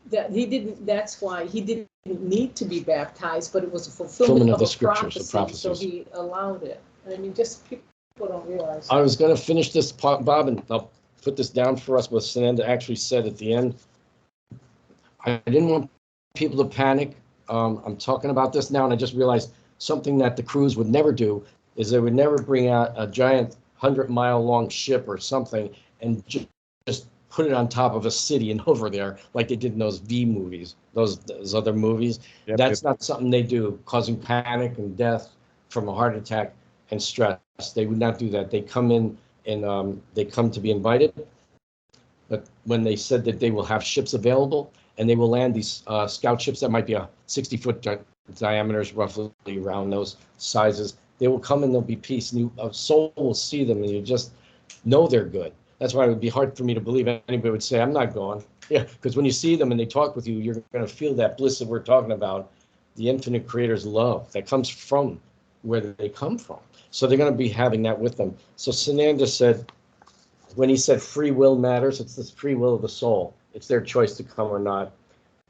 That's why he didn't need to be baptized, but it was a fulfillment of the scriptures, prophecy, so he allowed it. I mean, just people don't realize. I was going to finish this, Bob, and I'll put this down for us. What Sananda actually said at the end. I didn't want people to panic. I'm talking about this now, and I just realized something that the crews would never do is they would never bring out a giant 100-mile-long ship or something and just put it on top of a city and over there like they did in those V movies, those other movies. Yep, That's not something they do, causing panic and death from a heart attack and stress. They would not do that. They come in and they come to be invited. But when they said that they will have ships available and they will land these scout ships that might be a 60-foot diameters, roughly around those sizes, they will come and there'll be peace. And a soul will see them and you just know they're good. That's why it would be hard for me to believe anybody would say, I'm not going. Yeah, because when you see them and they talk with you, you're going to feel that bliss that we're talking about, the infinite Creator's love that comes from where they come from. So they're going to be having that with them. So Sananda said, when he said free will matters, it's the free will of the soul. It's their choice to come or not.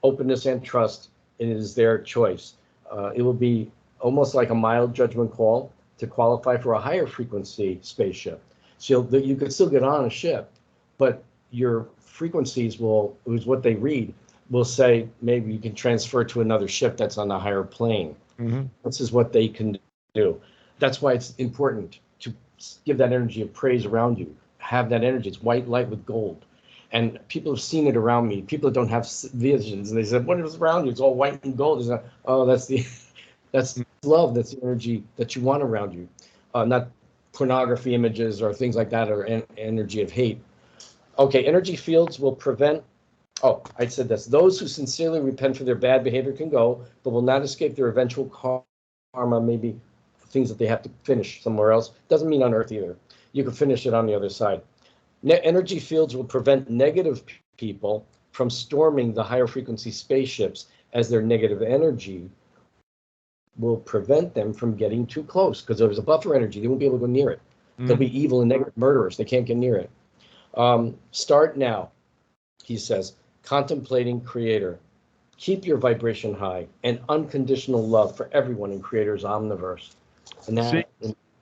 Openness and trust, it is their choice. It will be almost like a mild judgment call to qualify for a higher frequency spaceship. So you could still get on a ship, but your frequencies is what they read, will say maybe you can transfer to another ship that's on a higher plane. Mm-hmm. This is what they can do. That's why it's important to give that energy of praise around you. Have that energy. It's white light with gold. And people have seen it around me. People that don't have visions, and they said, "What is around you? It's all white and gold." It's like, oh, that's love. That's the energy that you want around you, not pornography images or things like that, or energy of hate. Okay, energy fields will prevent. Oh, I said this. Those who sincerely repent for their bad behavior can go, but will not escape their eventual karma. Maybe things that they have to finish somewhere else. Doesn't mean on Earth either. You can finish it on the other side. Energy fields will prevent negative people from storming the higher frequency spaceships, as their negative energy will prevent them from getting too close, because there's a buffer energy. They won't be able to go near it. They'll be evil and negative murderers. They can't get near it. Start now, he says, contemplating Creator. Keep your vibration high and unconditional love for everyone in Creator's omniverse. And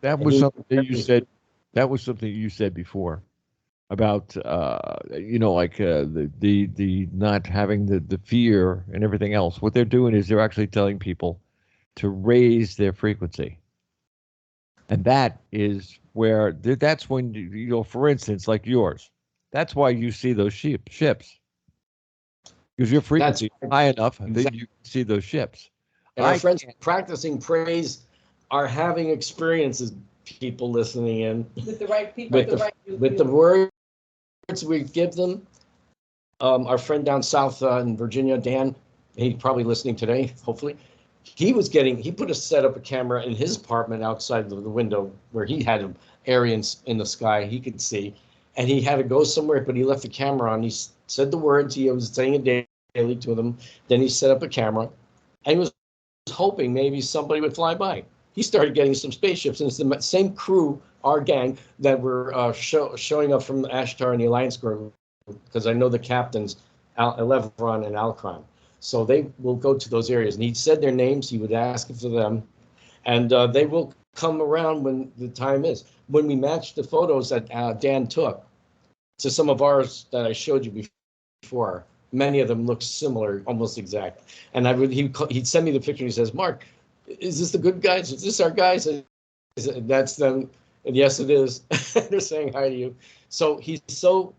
that was something that you said. That was something you said before about like the not having the fear and everything else. What they're doing is they're actually telling people to raise their frequency, and that is where that's when for instance, like yours, that's why you see those ships, because your frequency is high enough that you can see those ships. And our friends practicing praise are having experiences, people listening in. With the right people, with the words we give them. Our friend down south in Virginia, Dan, he's probably listening today, hopefully. He set up a camera in his apartment outside the window where he had an area in the sky he could see. And he had to go somewhere, but he left the camera on. He said the words, he was saying it daily to them. Then he set up a camera, and he was hoping maybe somebody would fly by. He started getting some spaceships, and it's the same crew, our gang, that were showing up from Ashtar and the Alliance Group, because I know the captains, Elevron and Alcron. So they will go to those areas. And he said their names, he would ask for them, and they will come around when the time is. When we matched the photos that Dan took to some of ours that I showed you before, many of them look similar, almost exact. And he'd send me the picture and he says, Mark, is this the good guys? Is this our guys? That's them. And yes, it is. They're saying hi to you. So he's so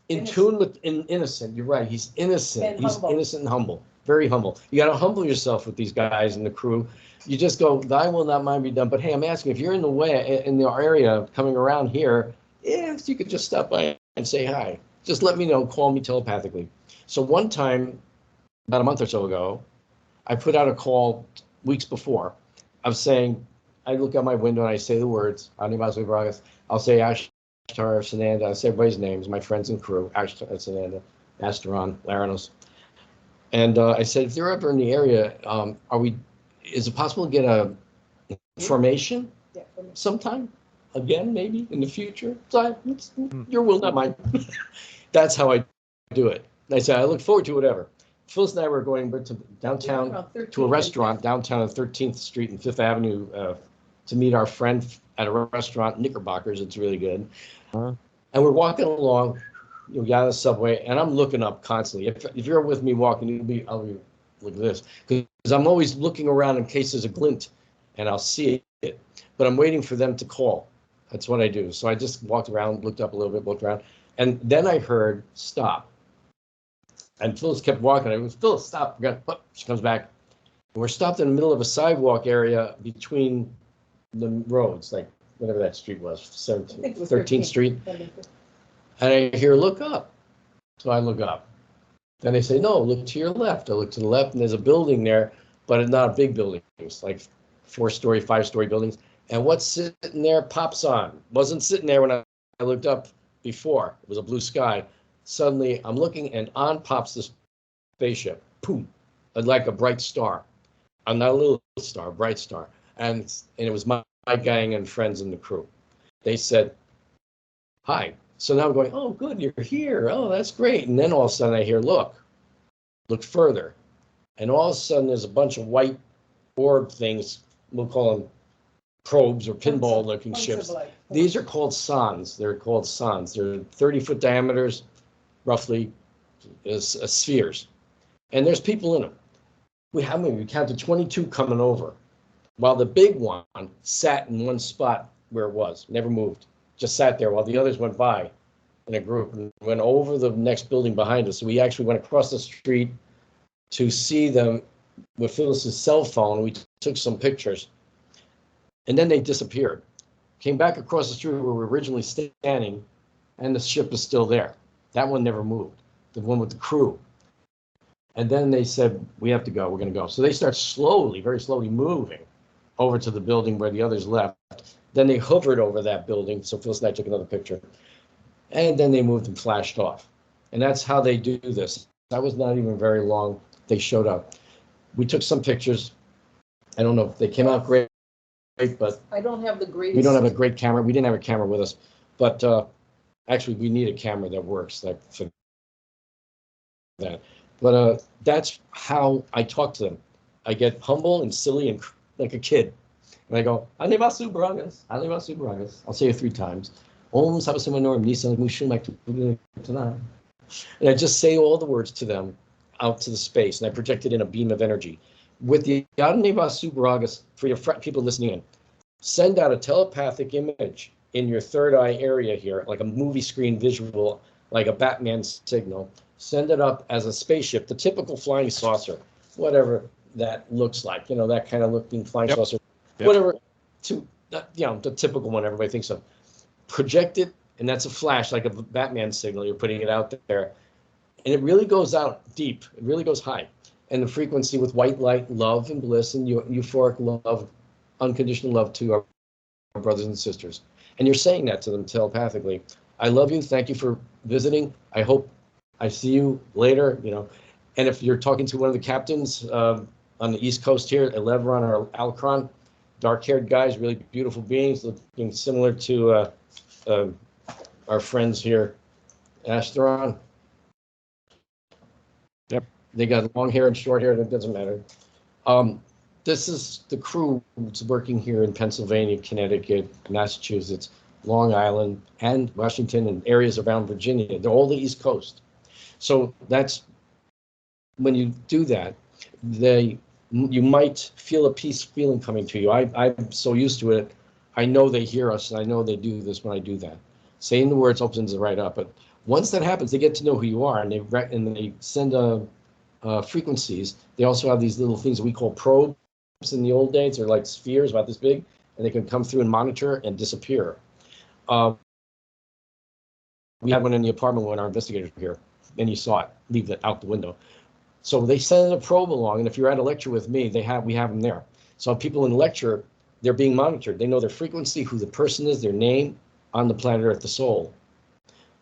in tune with innocent. You're right. He's innocent. And he's humble. Innocent and humble. Very humble. You got to humble yourself with these guys and the crew. You just go, thy will not mine be done. But hey, I'm asking, if you're in the way, in the area coming around here, if you could just stop by and say hi. Just let me know. Call me telepathically. So one time, about a month or so ago, I put out a call weeks before of saying, I look out my window and I say the words, I'll say Ashtar, Sananda, I say everybody's names, my friends and crew, Ashtar, Sananda, Asteron, Laranos. And I said, if they're ever in the area, is it possible to get a formation sometime? Again, maybe in the future? So your will, not mine. That's how I do it. And I said, I look forward to whatever. Phyllis and I were going to downtown to a restaurant downtown on 13th Street and 5th Avenue to meet our friend at a restaurant, Knickerbocker's. It's really good. And we're walking along, got on the subway, and I'm looking up constantly. If you're with me walking, I'll be like this, because I'm always looking around in case there's a glint, and I'll see it. But I'm waiting for them to call. That's what I do. So I just walked around, looked up a little bit, looked around, and then I heard stop. And Phyllis kept walking. I was, Phyllis, stop. She comes back. And we're stopped in the middle of a sidewalk area between the roads, like whatever that street was, 13th Street. And I hear, look up. So I look up. Then they say, no, look to your left. I look to the left, and there's a building there, but it's not a big building. It's like 4-story, 5-story buildings. And what's sitting there pops on. Wasn't sitting there when I looked up before. It was a blue sky. Suddenly, I'm looking, and on pops this spaceship. Boom. Like a bright star. I'm not a little star, bright star. And it was my gang and friends in the crew. They said, hi. So now I'm going, oh, good, you're here. Oh, that's great. And then all of a sudden I hear, look further. And all of a sudden there's a bunch of white orb things. We'll call them probes or pinball-looking ships. These are called sans. They're called sans. They're 30-foot diameters, roughly, spheres. And there's people in them. We counted 22 coming over, while the big one sat in one spot where it was, never moved, just sat there while the others went by in a group and went over the next building behind us. So we actually went across the street to see them with Phyllis's cell phone. We took some pictures, and then they disappeared. Came back across the street where we were originally standing, and the ship is still there. That one never moved, the one with the crew. And then they said, we have to go, we're going to go. So they start slowly, very slowly moving over to the building where the others left. Then they hovered over that building. So Phyllis and I took another picture. and then they moved and flashed off. And that's how they do this. That was not even very long. They showed up. We took some pictures. I don't know if they came out great, but I don't have the greatest. we don't have a great camera. We didn't have a camera with us, but actually we need a camera that works for that. But that's how I talk to them. I get humble and silly and like a kid. And I go, Anivasu Bragas, Anivasu Bragas. I'll say it 3 times. Om Sabasumanorum Nisan Mushumak. And I just say all the words to them out to the space, and I project it in a beam of energy. With the Anivasu Bragas, for your people listening in, send out a telepathic image in your third eye area here, like a movie screen visual, like a Batman signal. Send it up as a spaceship, the typical flying saucer, whatever that looks like, that kind of looking flying saucer, whatever, the typical one everybody thinks of. Project it, and that's a flash, like a Batman signal. You're putting it out there, and it really goes out deep. It really goes high, and the frequency with white light, love and bliss, and euphoric love, unconditional love to our brothers and sisters. And you're saying that to them telepathically. I love you. Thank you for visiting. I hope I see you later. And if you're talking to one of the captains on the East Coast here, Elevron or Alcron, dark-haired guys, really beautiful beings, looking similar to our friends here, Asteron. Yep. They got long hair and short hair. That doesn't matter. This is the crew that's working here in Pennsylvania, Connecticut, Massachusetts, Long Island, and Washington, and areas around Virginia. They're all the East Coast. So that's when you do that, you might feel a peace feeling coming to you. I'm so used to it. I know they hear us, and I know they do this when I do that. Saying the words opens it right up. But once that happens, they get to know who you are, and they send frequencies. They also have these little things that we call probes in the old days. They're like spheres about this big, and they can come through and monitor and disappear. We had one in the apartment when our investigators were here, and you saw it leave it out the window. So they send a probe along, and if you're at a lecture with me, we have them there. So people in the lecture, they're being monitored. They know their frequency, who the person is, their name on the planet Earth, the soul.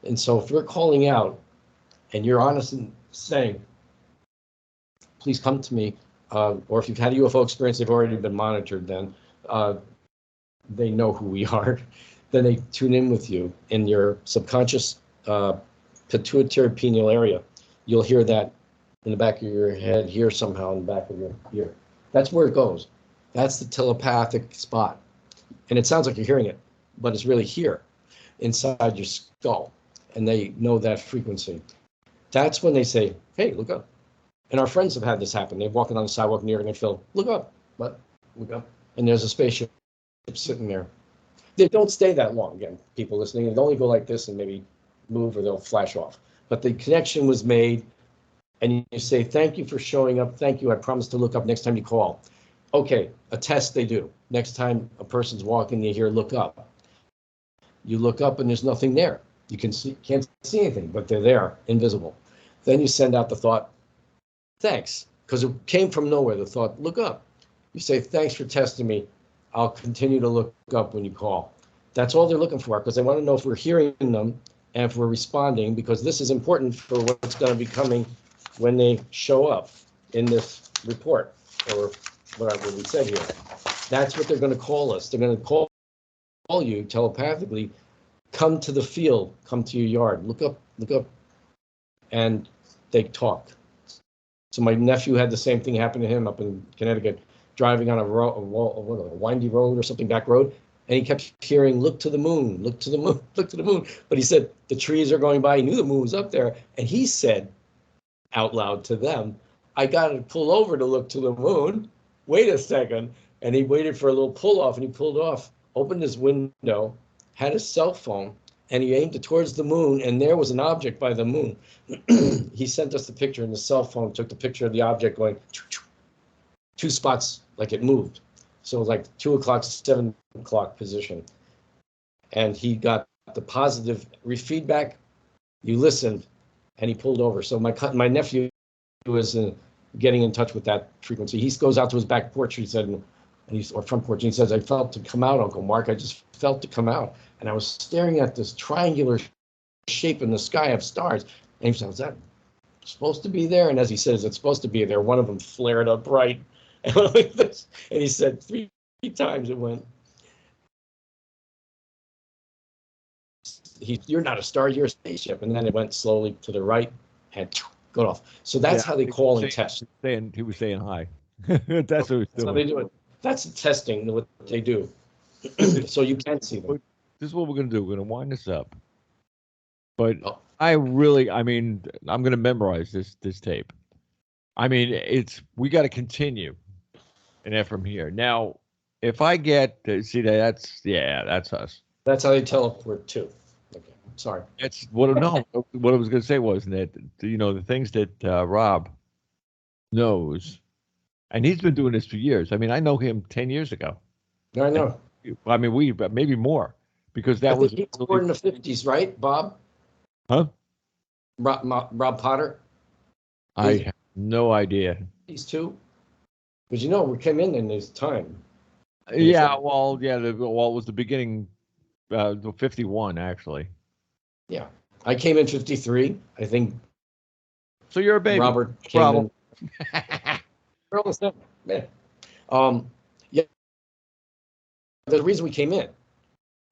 And so if we're calling out, and you're honest in saying, please come to me, or if you've had a UFO experience, they've already been monitored, then they know who we are. Then they tune in with you in your subconscious pituitary pineal area. You'll hear that in the back of your head, here somehow in the back of your ear. That's where it goes. That's the telepathic spot. And it sounds like you're hearing it, but it's really here inside your skull. And they know that frequency. That's when they say, hey, look up. And our friends have had this happen. They're walking on the sidewalk near and they feel, look up, but look up. And there's a spaceship sitting there. They don't stay that long, again, people listening. They only go like this and maybe move or they'll flash off. But the connection was made, and you say, thank you for showing up. Thank you. I promise to look up next time you call. Okay, a test they do. Next time a person's walking, they hear look up. You look up and there's nothing there. You can't see anything, but they're there, invisible. Then you send out the thought, thanks, because it came from nowhere, the thought, look up. You say, thanks for testing me. I'll continue to look up when you call. That's all they're looking for, because they want to know if we're hearing them and if we're responding, because this is important for what's going to be coming when they show up in this report, or what we said here. That's what they're going to call us. They're going to call you telepathically, come to the field, come to your yard, look up, and they talk. So my nephew had the same thing happen to him up in Connecticut, driving on a windy road or something, back road, and he kept hearing, look to the moon, look to the moon, look to the moon. But he said the trees are going by. He knew the moon was up there, and he said out loud to them, I got to pull over to look to the moon. Wait a second. And he waited for a little pull off, and he pulled off, opened his window, had his cell phone, and he aimed it towards the moon, and there was an object by the moon. He sent us the picture, and the cell phone took the picture of the object going 2 spots like it moved. So it was like 2 o'clock to 7 o'clock position. And he got the positive feedback. You listened, and he pulled over. So my nephew was getting in touch with that frequency. He goes out to his back porch, he said, or front porch, and he says, I felt to come out, Uncle Mark. I just felt to come out. And I was staring at this triangular shape in the sky of stars. And he said, "Is that supposed to be there?" And as he says, "It's supposed to be there." One of them flared up bright, and went like this. And he said three times it went. You're not a star, you're a spaceship. And then it went slowly to the right and got off. So that's how they call and test. He was saying hi. That's how they do it. That's the testing, what they do. So you can see them. This is what we're going to do. We're going to wind this up. But I'm going to memorize this tape. I mean, we got to continue and then from here. Now, if I get to see that's us. That's how they teleport too. Okay, sorry. That's what I was going to say was that, the things that Rob knows, and he's been doing this for years. I mean, I know him 10 years ago. I know. I mean, maybe more, because that was. He was born in the 50s, right, Bob? Huh? Rob Potter? I have no idea. These two? Because, we came in his time. Yeah, it was the beginning, 51, actually. Yeah. I came in 53, I think. So you're a baby. Robert came in. We're almost done. Yeah. Yeah. The reason we came in,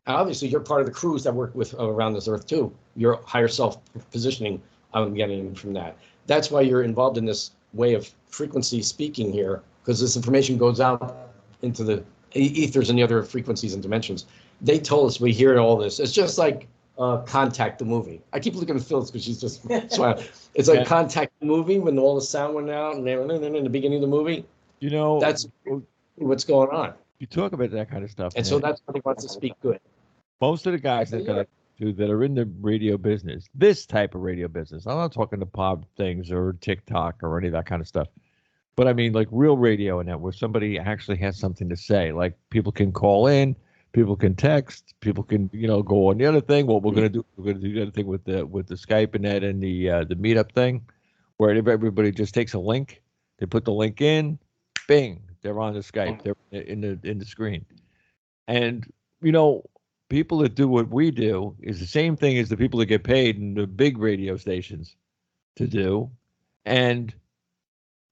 obviously, you're part of the crews that work with around this Earth too. Your higher self positioning, I'm getting from that. That's why you're involved in this way of frequency speaking here, because this information goes out into the ethers and the other frequencies and dimensions. They told us we hear all this. It's just like Contact, the movie. I keep looking at Phyllis because she's just smiling. It's like Contact, the movie, when all the sound went out and they were in the beginning of the movie. That's what's going on. You talk about that kind of stuff. And so that's why he wants to speak good. Most of the guys that are in the radio business, this type of radio business, I'm not talking to pop things or TikTok or any of that kind of stuff. But I mean, like real radio and that, where somebody actually has something to say. Like people can call in, people can text, people can, go on the other thing. What we're going to do, we're going to do the other thing with the Skype and that and the meetup thing, where everybody just takes a link, they put the link in, bing, they're on the Skype, they're in the screen. And, people that do what we do is the same thing as the people that get paid in the big radio stations to do. And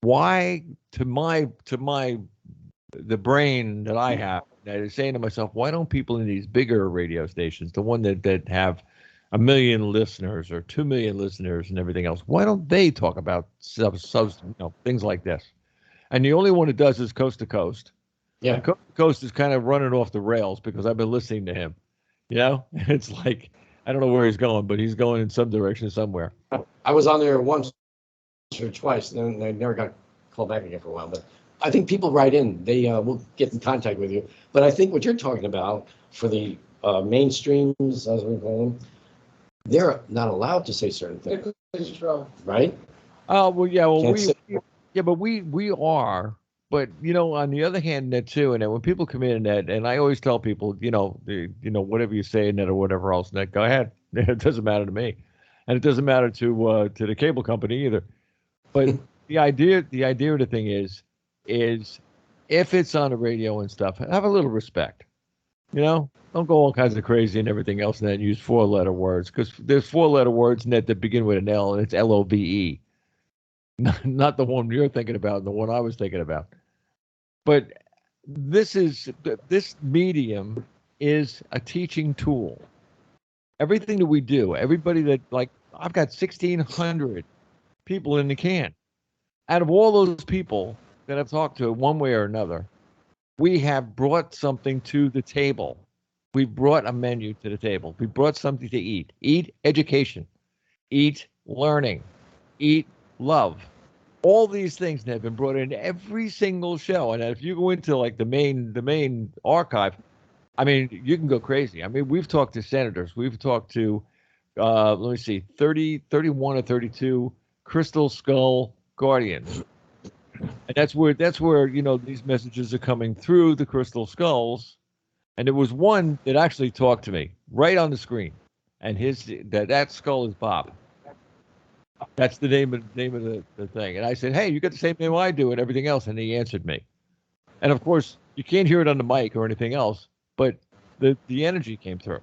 why, the brain that I have, that is saying to myself, why don't people in these bigger radio stations, the one that have 1 million listeners or 2 million listeners and everything else, why don't they talk about things like this? And the only one that does is Coast to Coast. Yeah, and Coast to Coast is kind of running off the rails because I've been listening to him. It's like, I don't know where he's going, but he's going in some direction somewhere. I was on there once or twice, and then I never got called back again for a while. But I think people write in, they will get in contact with you. But I think what you're talking about for the mainstreams, as we call them, they're not allowed to say certain things, right? Well, yeah, well, we are. But, on the other hand, that too, and when people come in and I always tell people, whatever you say in that or whatever else, that go ahead. It doesn't matter to me. And it doesn't matter to the cable company either. But the idea of the thing is if it's on the radio and stuff, have a little respect. Don't go all kinds of crazy and everything else and then use 4-letter words, because there's 4-letter words in that begin with an L, and it's LOVE. Not the one you're thinking about, the one I was thinking about. But this medium is a teaching tool. Everything that we do, everybody that, like, I've got 1,600 people in the can. Out of all those people that I've talked to one way or another, we have brought something to the table. We brought a menu to the table. We brought something to eat. Eat education. Eat learning. Eat love. All these things have been brought in every single show. And if you go into like the main archive, I mean, you can go crazy. I mean, we've talked to senators. We've talked to, 31 or 32 Crystal Skull Guardians. And that's where, these messages are coming through the Crystal Skulls. And there was one that actually talked to me right on the screen. And that skull is Bob. That's the name of the thing. And I said, hey, you got the same name I do and everything else. And he answered me. And of course, you can't hear it on the mic or anything else, but the energy came through.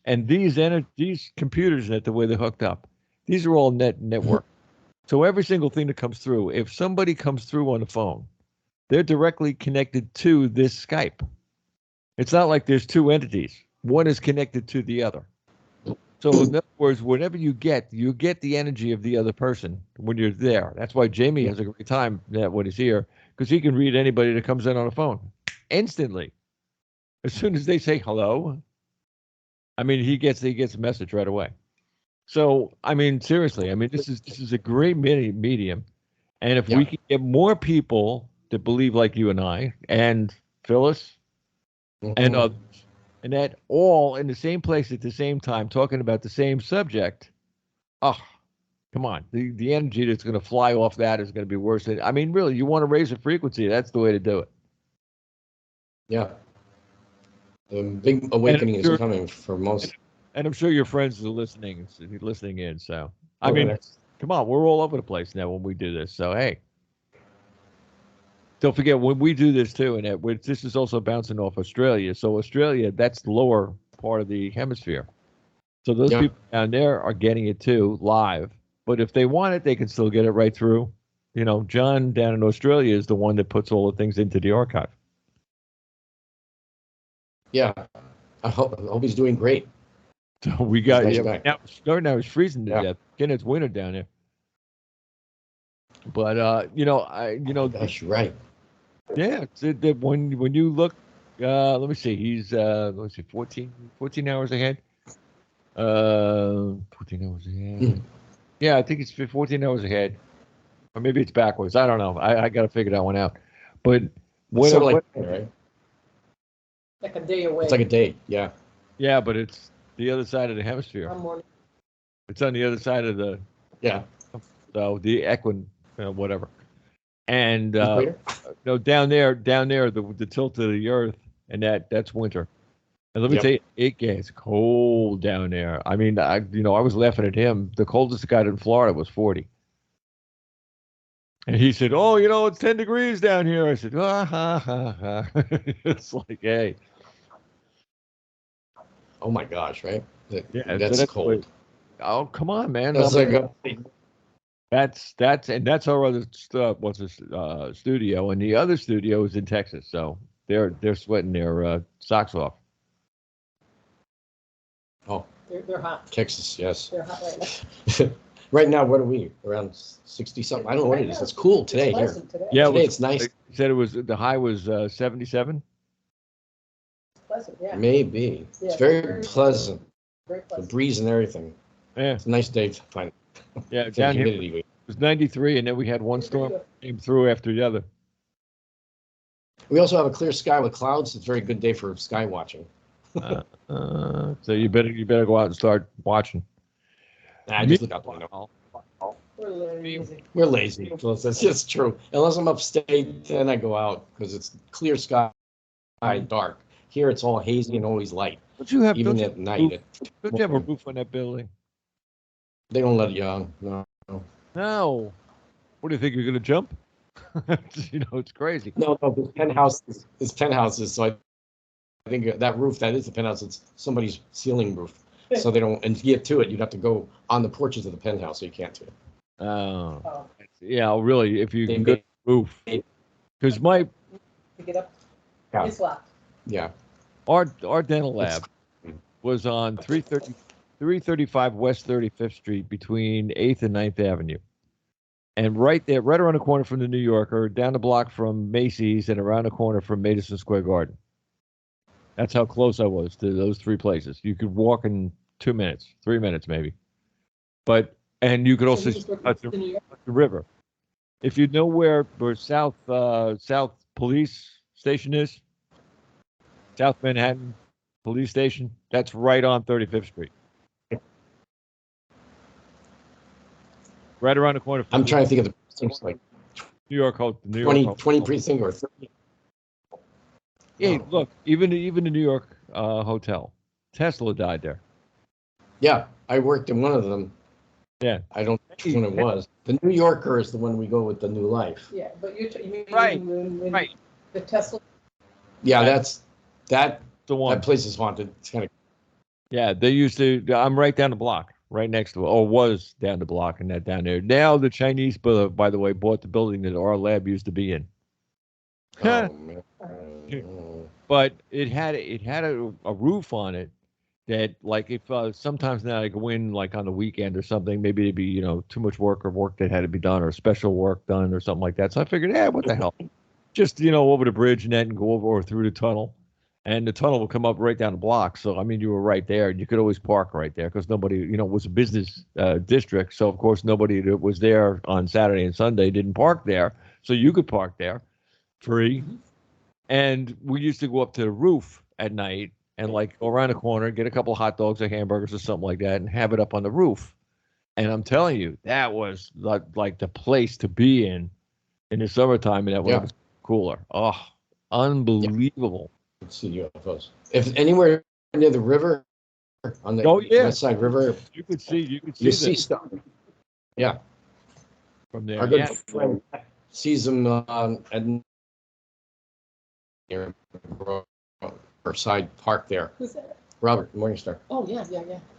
And these computers, that the way they're hooked up, these are all network. So every single thing that comes through, if somebody comes through on the phone, they're directly connected to this Skype. It's not like there's two entities. One is connected to the other. So in other words, whatever you get the energy of the other person when you're there. That's why Jamie has a great time when he's here, because he can read anybody that comes in on the phone instantly. As soon as they say hello, I mean, he gets a message right away. So I mean, seriously, I mean, this is a great medium, and if we can get more people to believe like you and I and Phyllis and others, and that all in the same place at the same time, talking about the same subject. Oh, come on. The energy that's going to fly off that is going to be worse than, I mean, really, you want to raise the frequency. That's the way to do it. Yeah. The big awakening is coming for most. And I'm sure your friends are listening in. So, I mean, come on. We're all over the place now when we do this. So, hey. Don't forget, when we do this too, and this is also bouncing off Australia. So Australia, that's the lower part of the hemisphere. So those people down there are getting it too, live. But if they want it, they can still get it right through. You know, John down in Australia is the one that puts all the things into the archive. Yeah. I hope he's doing great. So we got, now it's freezing to death. Again, it's winter down there. But, That's right. Yeah, when you look, let me see, he's 14 hours ahead. 14 hours ahead. Yeah, I think it's 14 hours ahead, or maybe it's backwards. I don't know. I got to figure that one out. But right? Like a day away. It's like a day. Yeah. Yeah, but it's the other side of the hemisphere. It's on the other side of the. Yeah. So the whatever. And no, down there, the tilt of the Earth, and that's winter. And let me tell you, it gets cold down there. I mean, I was laughing at him. The coldest it got in Florida was 40. And he said, "Oh, it's 10 degrees down here." I said, "Ah, ha, ha, ha." It's like, hey. Oh my gosh, right? Yeah, that's cold. Oh, come on, man. That's That's our other studio, and the other studio is in Texas, so they're sweating their socks off. Oh, they're hot. Texas, yes. They're hot right now. Right now, what are we? Around 60 something? I don't know what it is. It's cool today here. Yeah, today it's nice. They said the high was 77. Pleasant, yeah. Maybe. Yeah, it's very pleasant. Very pleasant. The breeze and everything. Yeah, it's a nice day to find. Yeah, down here it was 93, and then we had one storm came through after the other. We also have a clear sky with clouds. It's a very good day for sky watching. So you better go out and start watching. I just look out the window. We're lazy. That's just true. Unless I'm upstate, then I go out because it's clear sky, dark. Here it's all hazy and always light. But you have even at night. Don't you have a roof on that building? They don't let you on. No. What do you think? You're gonna jump? It's crazy. No. There's penthouses. So I think that roof, that is the penthouse. It's somebody's ceiling roof. So they don't, and to get to it, you'd have to go on the porches of the penthouse, so you can't do it. Oh. Yeah, really, if you can go to the roof. Because to get up, it's locked. Yeah. Our dental lab was on 335 West 35th Street between 8th and 9th Avenue. And right there, right around the corner from the New Yorker, down the block from Macy's, and around the corner from Madison Square Garden. That's how close I was to those three places. You could walk in 2 minutes, 3 minutes maybe. And you could also cut the river. If you know where South Police Station is, South Manhattan Police Station, that's right on 35th Street. Right around the corner. I'm trying to think of the precincts, like New York 20 precinct or 30. Yeah, look, even the New York hotel, Tesla died there. Yeah, I worked in one of them. Yeah, I don't know which one it was. The New Yorker is the one we go with, the New Life. Yeah, but you mean right. The Tesla. Yeah, that's the one. That place is haunted. It's kind of Yeah, they used to. I'm right down the block, right next to it, or was down the block and that down there. Now the Chinese, by the way, bought the building that our lab used to be in. Oh man. But it had a roof on it that, like, if sometimes now I go in like on the weekend or something, maybe it'd be too much work or work that had to be done or special work done or something like that. So I figured, what the hell, just over the bridge and then go over or through the tunnel, and the tunnel will come up right down the block. So I mean, you were right there, and you could always park right there because nobody, it was a business district. So of course nobody that was there on Saturday and Sunday didn't park there, so you could park there free. And we used to go up to the roof at night and like go around the corner, get a couple of hot dogs or hamburgers or something like that, and have it up on the roof. And I'm telling you, that was like the place to be in the summertime, and that was cooler. Oh, unbelievable. You can see UFOs. If anywhere near the river, on the West Side River, you could see stuff. Yeah, from there. Our good friend sees them at near Side Park there. Who's that? Robert Morningstar. Oh, yeah.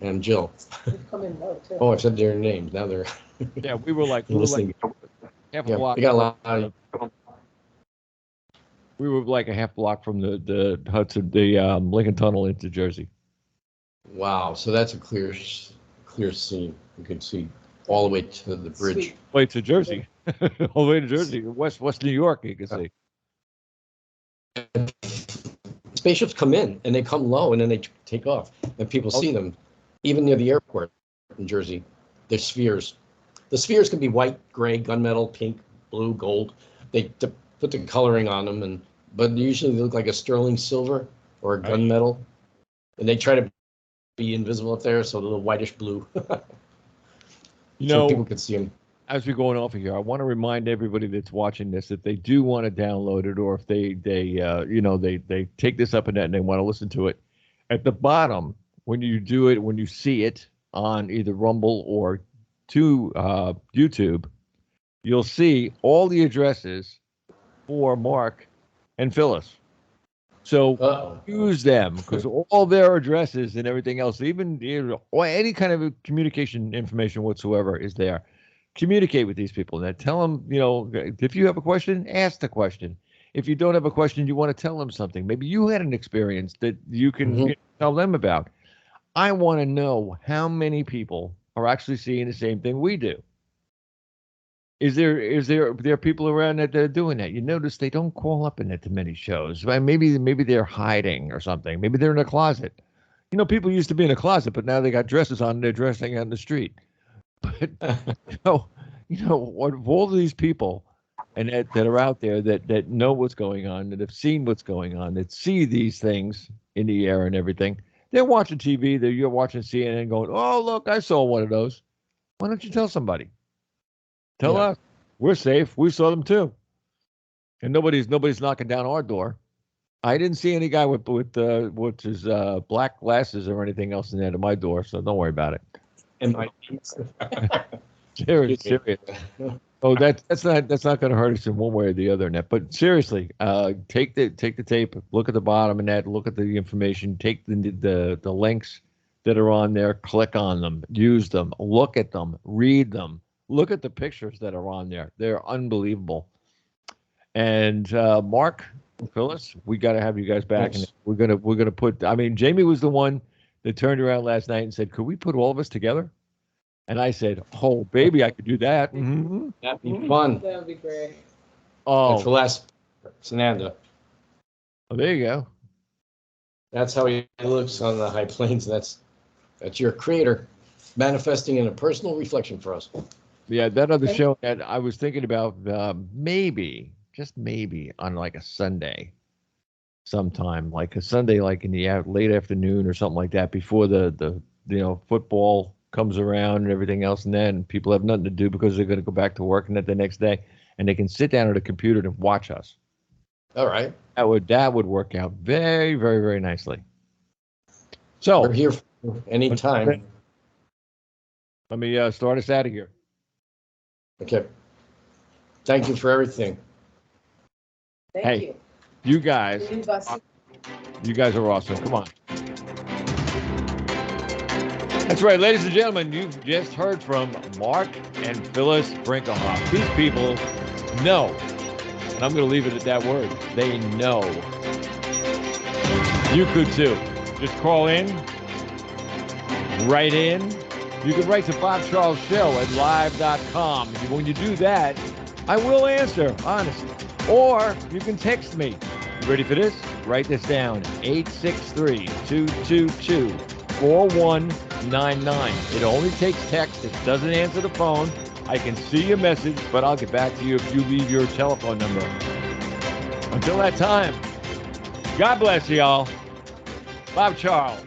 And Jill. They've come in low, too. Oh, I said their names. Now they're yeah, we were like listening. Half a block. We got a lot of, we were like a half block from the Hudson, the Lincoln Tunnel into Jersey. Wow, so that's a clear scene. You could see all the way to the bridge. Sweet. Way to Jersey. All the way to Jersey. West New York, you can see. Spaceships come in and they come low and then they take off, and people see them even near the airport in Jersey. They're spheres. The spheres can be white, gray, gunmetal, pink, blue, gold. They put the coloring on them, but usually they look like a sterling silver or a gunmetal, and they try to be invisible up there, so a little whitish blue. So people can see them. As we're going off of here, I want to remind everybody that's watching this, if they do want to download it, or if they take this up and they want to listen to it, at the bottom, when you see it on either Rumble or to YouTube, you'll see all the addresses for Marc and Phyllis. So use them, because all their addresses and everything else, even any kind of communication information whatsoever is there. Communicate with these people. Now tell them, if you have a question, ask the question. If you don't have a question, you want to tell them something. Maybe you had an experience that you can tell them about. I want to know how many people are actually seeing the same thing we do. Is there people around that are doing that? You notice they don't call up in it to many shows. Maybe they're hiding or something. Maybe they're in a closet. People used to be in a closet, but now they got dresses on and they're dressing out in the street. But of all of these people and that are out there that know what's going on, that have seen what's going on, that see these things in the air and everything, they're watching TV, you're watching CNN going, oh, look, I saw one of those. Why don't you tell somebody? Tell us. We're safe. We saw them too. And nobody's knocking down our door. I didn't see any guy with his black glasses or anything else in there to my door, so don't worry about it. And my serious. Oh, that's not going to hurt us in one way or the other, Net. But seriously, take the tape, look at the bottom and that, look at the information, take the links that are on there, click on them, use them, look at them, read them, look at the pictures that are on there. They're unbelievable. And Marc, Phyllis, we got to have you guys back, and we're gonna put. I mean, Jamie was the one that turned around last night and said, "Could we put all of us together?" And I said, "Oh, baby, I could do that. Mm-hmm. That'd be fun. That would be great." Oh, for last Sananda. Oh, there you go. That's how he looks on the high plains. That's your creator manifesting in a personal reflection for us. Yeah, that other show that I was thinking about, maybe, just maybe, on like a Sunday, sometime, like a Sunday, like in the late afternoon or something like that, before the football comes around and everything else, and then people have nothing to do because they're going to go back to work and the next day, and they can sit down at a computer and watch us. All right. That would work out very, very, very nicely. So we're here anytime. Let me start us out of here. Okay. Thank you for everything. Thank you. You guys are awesome. Come on. That's right, ladies and gentlemen, you've just heard from Marc and Phyllis Brinkerhoff. These people know, and I'm going to leave it at that word. They know. You could too. Just call in, write in. You can write to Bob Charles Show at live.com. When you do that, I will answer, honestly. Or you can text me. You ready for this? Write this down, 863-222-4199. It only takes text. It doesn't answer the phone. I can see your message, but I'll get back to you if you leave your telephone number. Until that time, God bless y'all. Bob Charles.